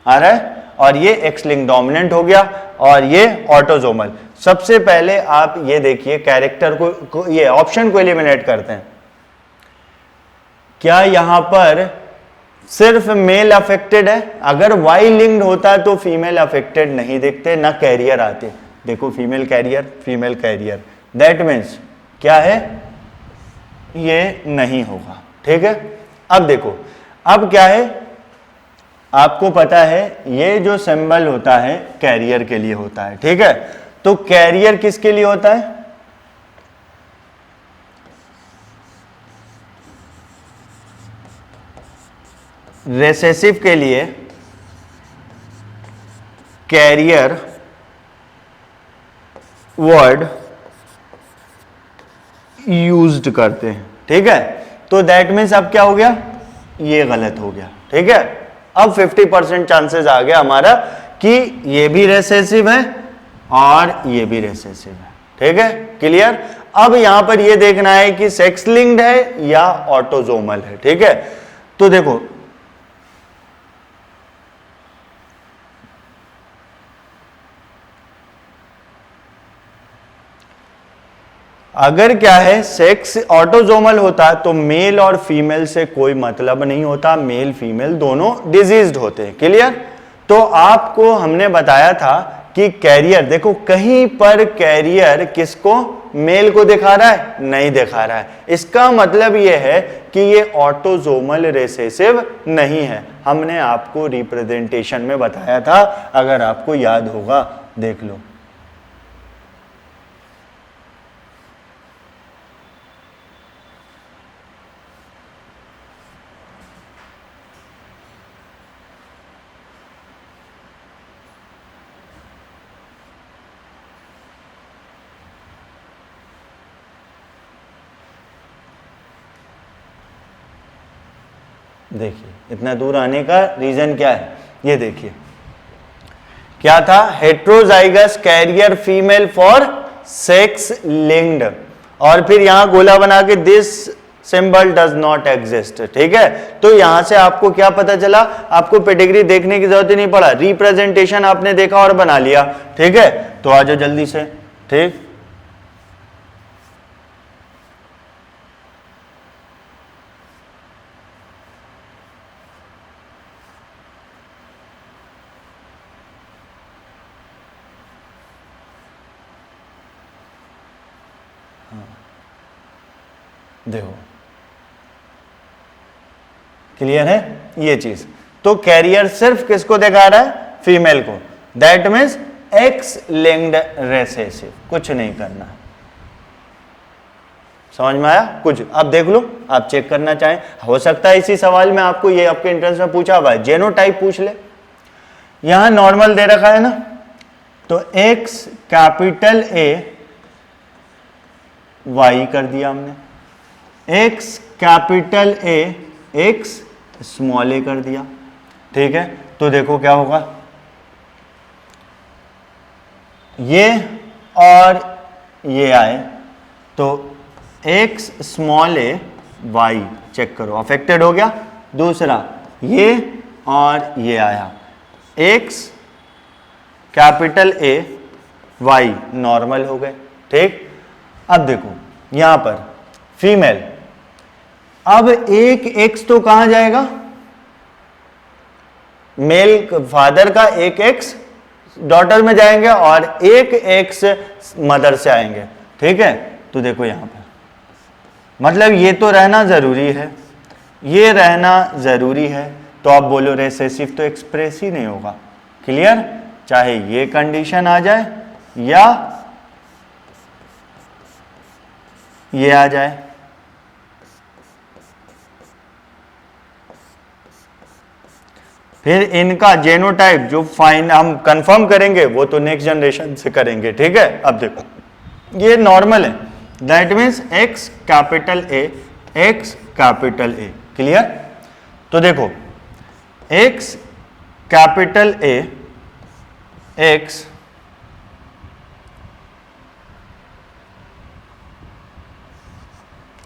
आ रहा है। और ये एक्स लिंक्ड डोमिनेंट हो गया, और ये ऑटोजोमल। सबसे पहले आप ये देखिए कैरेक्टर को ये ऑप्शन को एलिमिनेट करते हैं। क्या यहां पर सिर्फ मेल अफेक्टेड है, अगर वाई लिंक्ड होता तो फीमेल अफेक्टेड नहीं देखते, ना कैरियर आते। देखो फीमेल कैरियर, दैट मीन्स क्या है, ये नहीं होगा, ठीक है। अब देखो अब क्या है, आपको पता है ये जो सिंबल होता है कैरियर के लिए होता है, ठीक है। तो कैरियर किसके लिए होता है, रेसेसिव के लिए कैरियर वर्ड यूज्ड करते हैं, ठीक है। तो दैट मीन्स अब क्या हो गया, ये गलत हो गया, ठीक है। अब 50% चांसेस आ गया हमारा कि ये भी रेसेसिव है और ये भी रेसेसिव है, ठीक है, क्लियर। अब यहां पर ये देखना है कि सेक्स लिंक्ड है या ऑटोजोमल है, ठीक है। तो देखो अगर क्या है, सेक्स ऑटोजोमल होता तो मेल और फीमेल से कोई मतलब नहीं होता, मेल फीमेल दोनों डिजीज्ड होते हैं, क्लियर। तो आपको हमने बताया था कि कैरियर, देखो कहीं पर कैरियर किसको, मेल को दिखा रहा है, नहीं दिखा रहा है। इसका मतलब यह है कि ये ऑटोजोमल रेसेसिव नहीं है। हमने आपको रिप्रेजेंटेशन में बताया था, अगर आपको याद होगा देख लो। देखिए इतना दूर आने का रीजन क्या है, ये देखिए क्या था, heterozygous carrier female for sex linked, और फिर यहां गोला बना के this symbol does not exist. ठीक है, तो यहां से आपको क्या पता चला, आपको पेडिग्री देखने की जरूरत ही नहीं पड़ा, रिप्रेजेंटेशन आपने देखा और बना लिया। ठीक है, तो आ जाओ जल्दी से। ठीक, देखो क्लियर है ये चीज। तो कैरियर सिर्फ किसको दिखा रहा है, फीमेल को। That means x linked recessive, कुछ नहीं करना। समझ में आया कुछ? आप देख लो, आप चेक करना चाहें, हो सकता है इसी सवाल में आपको ये आपके एंट्रेंस में पूछा हुआ है, जेनोटाइप पूछ ले। यहां नॉर्मल दे रखा है ना, तो एक्स कैपिटल ए वाई कर दिया हमने, X capital A x small a कर दिया। ठीक है, तो देखो क्या होगा, ये और ये आए तो X small a Y check करो, अफेक्टेड हो गया। दूसरा ये और ये आया, X capital A Y normal हो गए। ठीक, अब देखो यहां पर फीमेल, अब एक एक्स तो कहां जाएगा, मेल फादर का एक एक्स डॉटर में जाएंगे और एक एक्स मदर से आएंगे। ठीक है, तो देखो यहां पर मतलब ये तो रहना जरूरी है, ये रहना जरूरी है, तो आप बोलो रेसेसिव तो एक्सप्रेस ही नहीं होगा। क्लियर, चाहे ये कंडीशन आ जाए या ये आ जाए। फिर इनका जेनोटाइप जो फाइन हम कंफर्म करेंगे वो तो नेक्स्ट जनरेशन से करेंगे। ठीक है, अब देखो ये नॉर्मल है, that means x capital A X capital A. Clear, तो देखो एक्स कैपिटल ए एक्स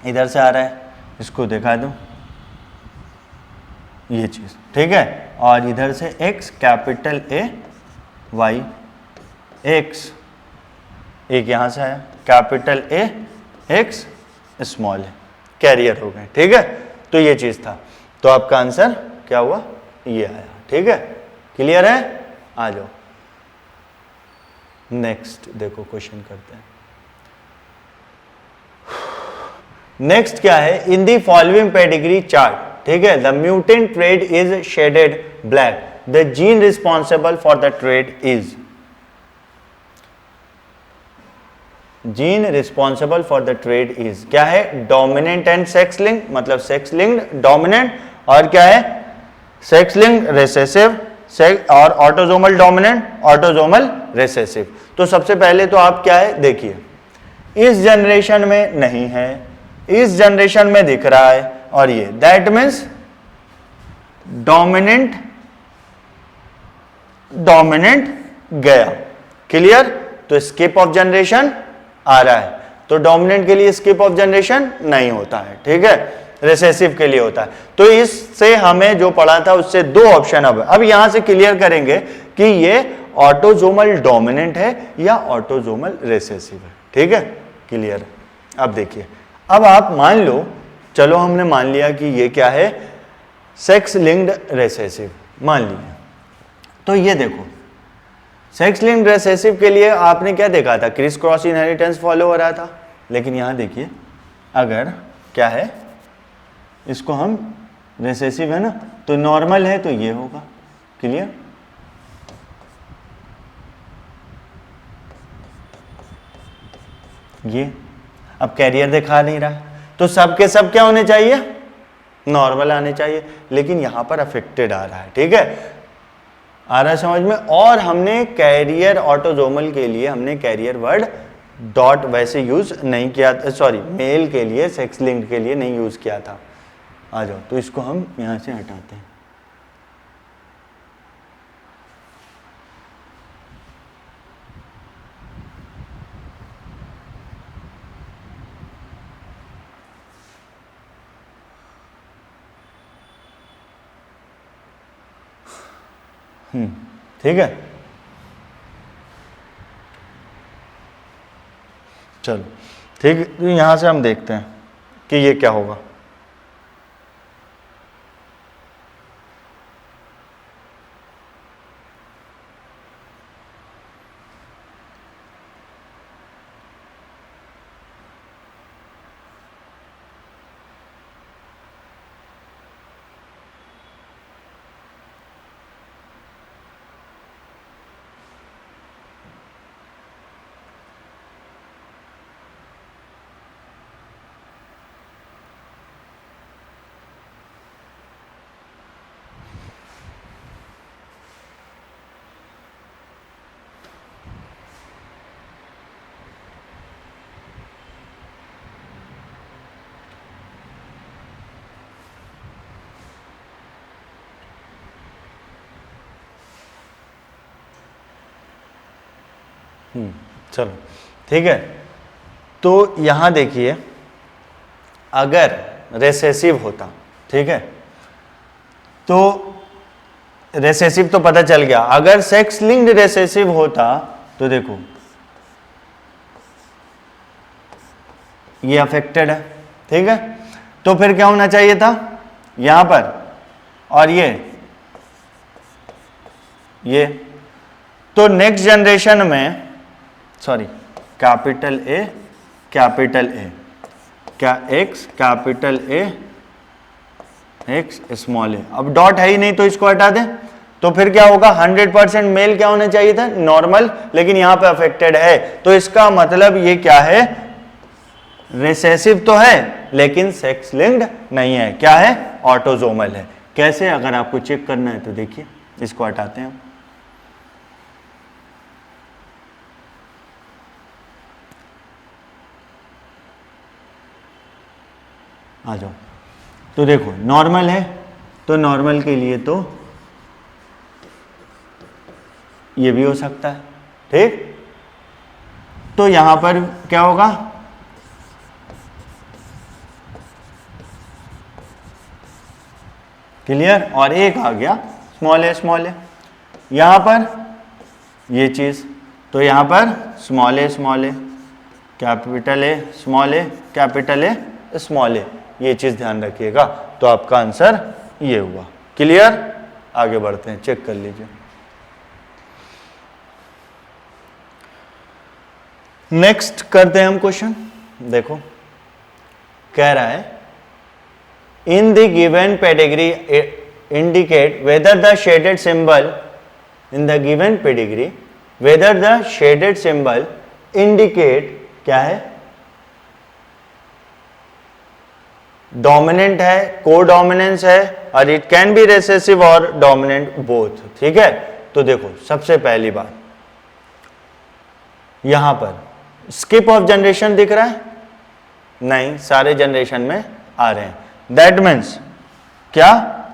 इधर से आ रहा है, इसको दिखा दो ये चीज। ठीक है, और इधर से x capital A Y X, एक यहां से आया कैपिटल ए एक्स स्मॉल है, कैरियर हो गए। ठीक है, तो ये चीज था, तो आपका आंसर क्या हुआ, ये आया। ठीक है, क्लियर है, आ जाओ नेक्स्ट देखो क्वेश्चन करते हैं। नेक्स्ट क्या है, इन दी फॉलोइंग पेडिग्री चार्ट, ठीक है, the mutant trade is shaded black, the gene responsible for the trait is, gene responsible for the trait is क्या है, डोमिनेंट एंड सेक्स लिंक, मतलब सेक्स लिंक्ड डोमिनेंट, और क्या है सेक्स लिंक्ड रिसेसिव, और autosomal dominant autosomal recessive. तो सबसे पहले तो आप क्या है देखिए, इस जनरेशन में नहीं है, इस जनरेशन में दिख रहा है, और ये दैट मीन्स डोमिनेंट डोमिनेंट गया। क्लियर, तो स्किप ऑफ जनरेशन आ रहा है, तो डोमिनेंट के लिए स्किप ऑफ जनरेशन नहीं होता है। ठीक है, रिसेसिव के लिए होता है। तो इससे हमें जो पढ़ा था उससे दो ऑप्शन अब यहां से क्लियर करेंगे कि ये ऑटोजोमल डोमिनेंट है या ऑटोजोमल रिसेसिव है। ठीक है, क्लियर। अब देखिए, अब आप मान लो, चलो हमने मान लिया कि ये क्या है, सेक्स लिंक्ड रिसेसिव मान लिया। तो ये देखो सेक्स लिंक्ड रिसेसिव के लिए आपने क्या देखा था, क्रिस क्रॉस इनहेरिटेंस फॉलो हो रहा था। लेकिन यहां देखिए, अगर क्या है, इसको हम रिसेसिव है ना, तो नॉर्मल है तो ये होगा। क्लियर, ये अब कैरियर दिखा नहीं रहा, तो सब के सब क्या होने चाहिए, नॉर्मल आने चाहिए, लेकिन यहां पर अफेक्टेड आ रहा है। ठीक है, आ रहा है समझ में। और हमने कैरियर ऑटोजोमल के लिए हमने कैरियर वर्ड डॉट वैसे यूज नहीं किया, सॉरी मेल के लिए सेक्स लिंक्ड के लिए नहीं यूज किया था। आ जाओ, तो इसको हम यहां से हटाते हैं। ठीक है, चलो ठीक है, तो यहां से हम देखते हैं कि ये क्या होगा। चलो ठीक है, तो यहां देखिए, अगर रेसेसिव होता, ठीक है, तो रेसेसिव तो पता चल गया, अगर सेक्स लिंक्ड रेसेसिव होता तो देखो ये अफेक्टेड है, ठीक है, तो फिर क्या होना चाहिए था यहां पर, और ये तो नेक्स्ट जनरेशन में, सॉरी, कैपिटल ए क्या X capital A x small a, अब डॉट है ही नहीं तो इसको हटा दें, तो फिर क्या होगा, 100% मेल क्या होना चाहिए था, नॉर्मल, लेकिन यहां पे अफेक्टेड है, तो इसका मतलब ये क्या है, रिसेसिव तो है लेकिन सेक्स लिंक्ड नहीं है, क्या है, ऑटोजोमल है। कैसे, अगर आपको चेक करना है तो देखिए, इसको हटाते हैं हम, आ जाओ, तो देखो नॉर्मल है, तो नॉर्मल के लिए तो ये भी हो सकता है, ठीक, तो यहां पर क्या होगा, क्लियर, और एक आ गया स्मॉल ए, यहां पर ये चीज, तो यहां पर small a capital A capital A small a, ये चीज ध्यान रखिएगा, तो आपका आंसर ये हुआ। क्लियर, आगे बढ़ते हैं, चेक कर लीजिए। नेक्स्ट करते हैं हम क्वेश्चन, देखो कह रहा है, in the given pedigree indicate whether the shaded symbol, in the given pedigree whether the shaded symbol indicate क्या है, डोमिनेंट है, को डोमिनेंस है, और इट कैन बी रिसेसिव और डोमिनेंट बोथ, ठीक है। तो देखो सबसे पहली बात, यहां पर स्किप ऑफ जनरेशन दिख रहा है, नहीं, सारे जनरेशन में आ रहे हैं, दैट मीन्स क्या,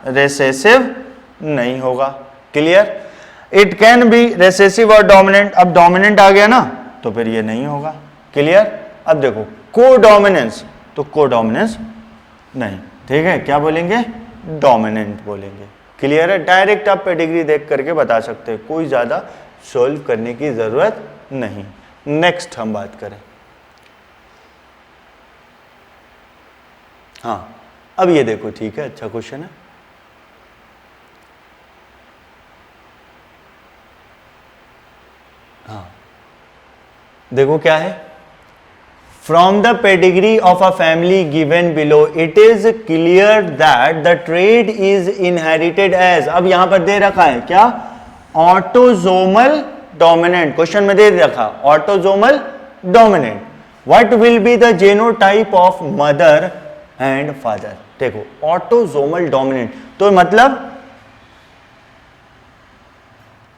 रिसेसिव नहीं होगा। Clear, it can be recessive और डोमिनेंट, अब डोमिनेंट आ गया ना, तो फिर ये नहीं होगा। क्लियर, अब देखो को डोमिनेंस, तो को डोमिनेंस नहीं, ठीक है, क्या बोलेंगे, डोमिनेंट बोलेंगे। क्लियर है, डायरेक्ट आप पेडिग्री देख करके बता सकते हैं, कोई ज्यादा सोल्व करने की जरूरत नहीं। नेक्स्ट हम बात करें, हाँ, अब ये देखो, ठीक है, अच्छा क्वेश्चन है, हाँ, देखो क्या है, from the pedigree of a family given below it is clear that the trait is inherited as, अब यहां पर दे रखा है क्या, ऑटोजोमल डोमिनेंट, क्वेश्चन में दे रखा autosomal dominant, what will be the genotype of mother and father. देखो autosomal dominant, तो मतलब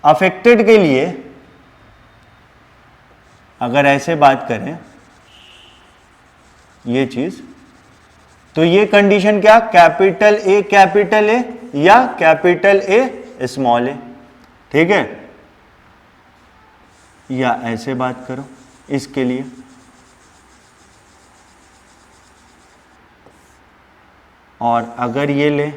अफेक्टेड के लिए अगर ऐसे बात करें ये चीज, तो ये कंडीशन क्या, कैपिटल ए या कैपिटल ए स्मॉल ए, ठीक है, या ऐसे बात करो इसके लिए, और अगर ये ले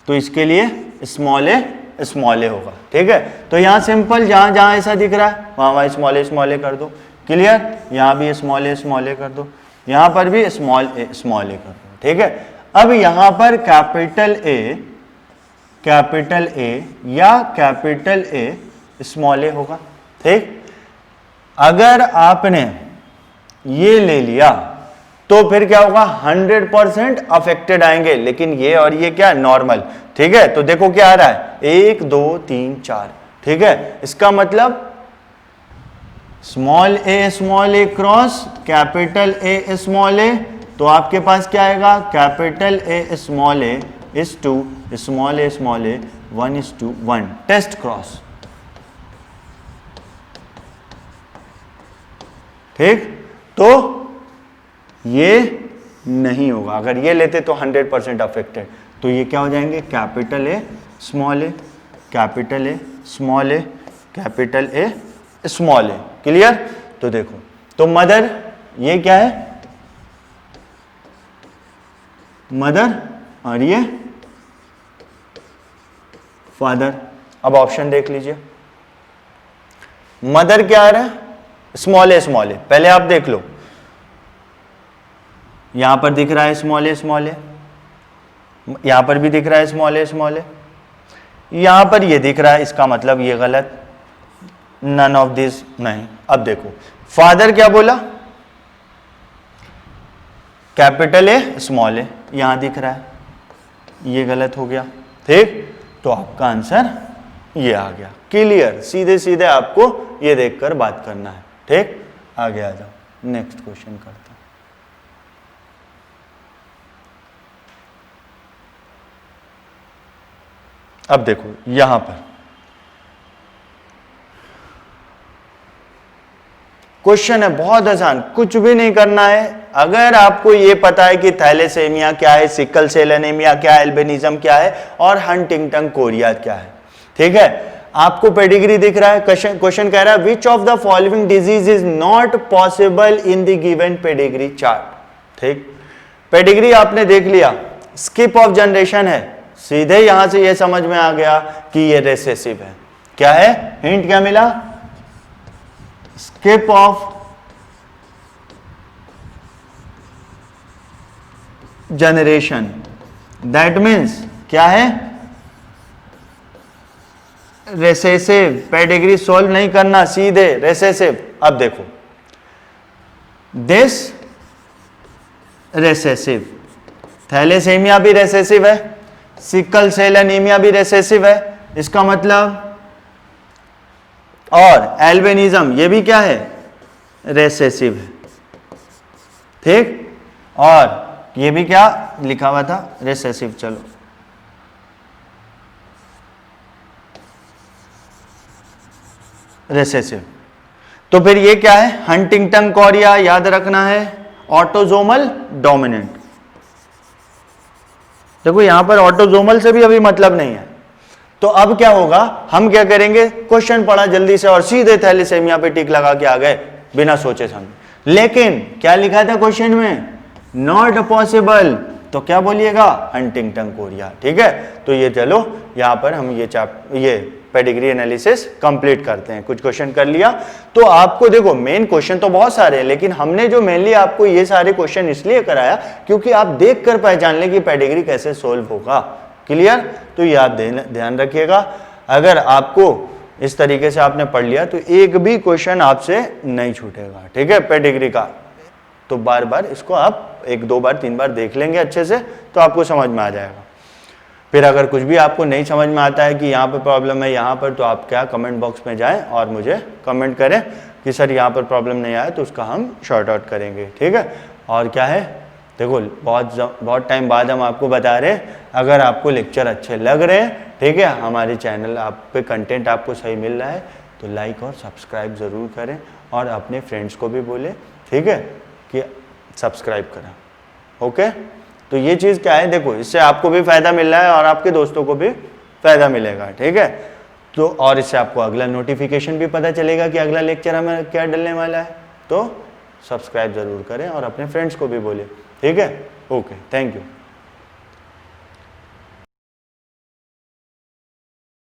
तो इसके लिए स्मॉल ए होगा। ठीक है, तो यहाँ सिंपल जहाँ जहाँ ऐसा दिख रहा है वहाँ स्मॉल ए कर दो। क्लियर, यहाँ भी स्मॉल ए कर दो, यहाँ पर भी स्मॉल ए कर दो। ठीक है, अब यहाँ पर कैपिटल ए या कैपिटल ए स्मॉल ए होगा। ठीक, अगर आपने ये ले लिया तो फिर क्या होगा, 100% अफेक्टेड आएंगे, लेकिन ये और ये क्या नॉर्मल। ठीक है, तो देखो क्या आ रहा है, 1 2 3 4। ठीक है, इसका मतलब small a cross capital A small a, तो आपके पास क्या आएगा, capital A small a is to small a 1:1 test cross. ठीक, तो ये नहीं होगा, अगर ये लेते तो 100% अफेक्टेड, तो ये क्या हो जाएंगे, capital A small a capital A small a capital A small a. Clear, तो देखो, तो मदर ये क्या है, मदर, और ये फादर। अब ऑप्शन देख लीजिए, मदर क्या आ रहा है, स्मॉल ए, पहले आप देख लो, यहां पर दिख रहा है स्मॉल ए, यहां पर भी दिख रहा है स्मॉल ए, यहां पर ये दिख रहा है, इसका मतलब ये गलत, नन ऑफ दिस नहीं। अब देखो फादर क्या बोला, कैपिटल ए स्मॉल ए, यहां दिख रहा है, ये गलत हो गया। ठीक, तो आपका आंसर ये आ गया। क्लियर, सीधे सीधे आपको ये देखकर बात करना है। ठीक, आगे आ जाओ, नेक्स्ट क्वेश्चन करते हैं। अब देखो यहां पर क्वेश्चन है बहुत आसान, कुछ भी नहीं करना है। अगर आपको ये पता है कि थैलेसेमिया क्या है, सिकल सेल एनीमिया क्या है, एल्बिनिज्म क्या है और हंटिंगटन कोरिया क्या है। ठीक है, आपको पेडिग्री दिख रहा है, क्वेश्चन कह रहा है which of the following disease is not possible in the given pedigree chart. ठीक, पेडिग्री आपने देख लिया, स्किप ऑफ जनरेशन है, सीधे यहां से ये समझ में आ गया कि ये रिसेसिव है। क्या है, हिंट क्या मिला, skip of generation, that means क्या है, रेसेसिव। पेडिग्री सोल्व नहीं करना, सीधे रेसेसिव। अब देखो दिस रेसेसिव, थैलेसेमिया भी रेसेसिव है, सिकल सेल एनीमिया भी रेसेसिव है, इसका मतलब, और एल्बिनिज्म ये भी क्या है, रेसेसिव है। ठीक, और ये भी क्या लिखा हुआ था, रेसेसिव। चलो रेसेसिव, तो फिर ये क्या है, हंटिंगटन कोरिया, याद रखना है ऑटोजोमल डोमिनेंट। देखो यहां पर ऑटोजोमल से भी अभी मतलब नहीं है, तो अब क्या होगा, हम क्या करेंगे, क्वेश्चन पढ़ा जल्दी से और सीधे थैलेसेमिया पे टिक लगा के आ गए बिना सोचे समझे। लेकिन क्या लिखा था क्वेश्चन में, नॉट पॉसिबल, तो क्या बोलिएगा, हंटिंगटन कोरिया। ठीक है, तो ये चलो यहां पर हम ये पेडिग्री एनालिसिस कंप्लीट करते हैं। कुछ क्वेश्चन कर लिया, तो आपको देखो मेन क्वेश्चन तो बहुत सारे हैं, लेकिन हमने जो मेनली आपको ये सारे क्वेश्चन इसलिए कराया क्योंकि आप देखकर पहचान लें कि पेडिग्री कैसे सोल्व होगा। क्लियर, तो ये आप ध्यान रखिएगा। अगर आपको इस तरीके से आपने पढ़ लिया तो एक भी क्वेश्चन आपसे नहीं छूटेगा। ठीक है, पेडिग्री का, तो बार बार इसको आप 1 2 बार 3 बार देख लेंगे अच्छे से, तो आपको समझ में आ जाएगा। फिर अगर कुछ भी आपको नहीं समझ में आता है कि यहाँ पर प्रॉब्लम है यहाँ पर, तो आप क्या कमेंट बॉक्स में जाएं और मुझे कमेंट करें कि सर यहाँ पर प्रॉब्लम नहीं आया, तो उसका हम शॉर्ट आउट करेंगे। ठीक है, और क्या है, देखो बहुत टाइम बाद हम आपको बता रहे हैं, अगर आपको लेक्चर अच्छे लग रहे हैं, ठीक है, हमारे चैनल आप पे कंटेंट आपको सही मिल रहा है, तो लाइक और सब्सक्राइब ज़रूर करें और अपने फ्रेंड्स को भी बोलें, ठीक है, कि सब्सक्राइब करें। ओके, तो ये चीज़ क्या है, देखो इससे आपको भी फ़ायदा मिल रहा है और आपके दोस्तों को भी फ़ायदा मिलेगा। ठीक है, तो और इससे आपको अगला नोटिफिकेशन भी पता चलेगा कि अगला लेक्चर हमें क्या डलने वाला है, तो सब्सक्राइब ज़रूर करें और अपने फ्रेंड्स को भी बोलें। ठीक है, ओके, थैंक यू।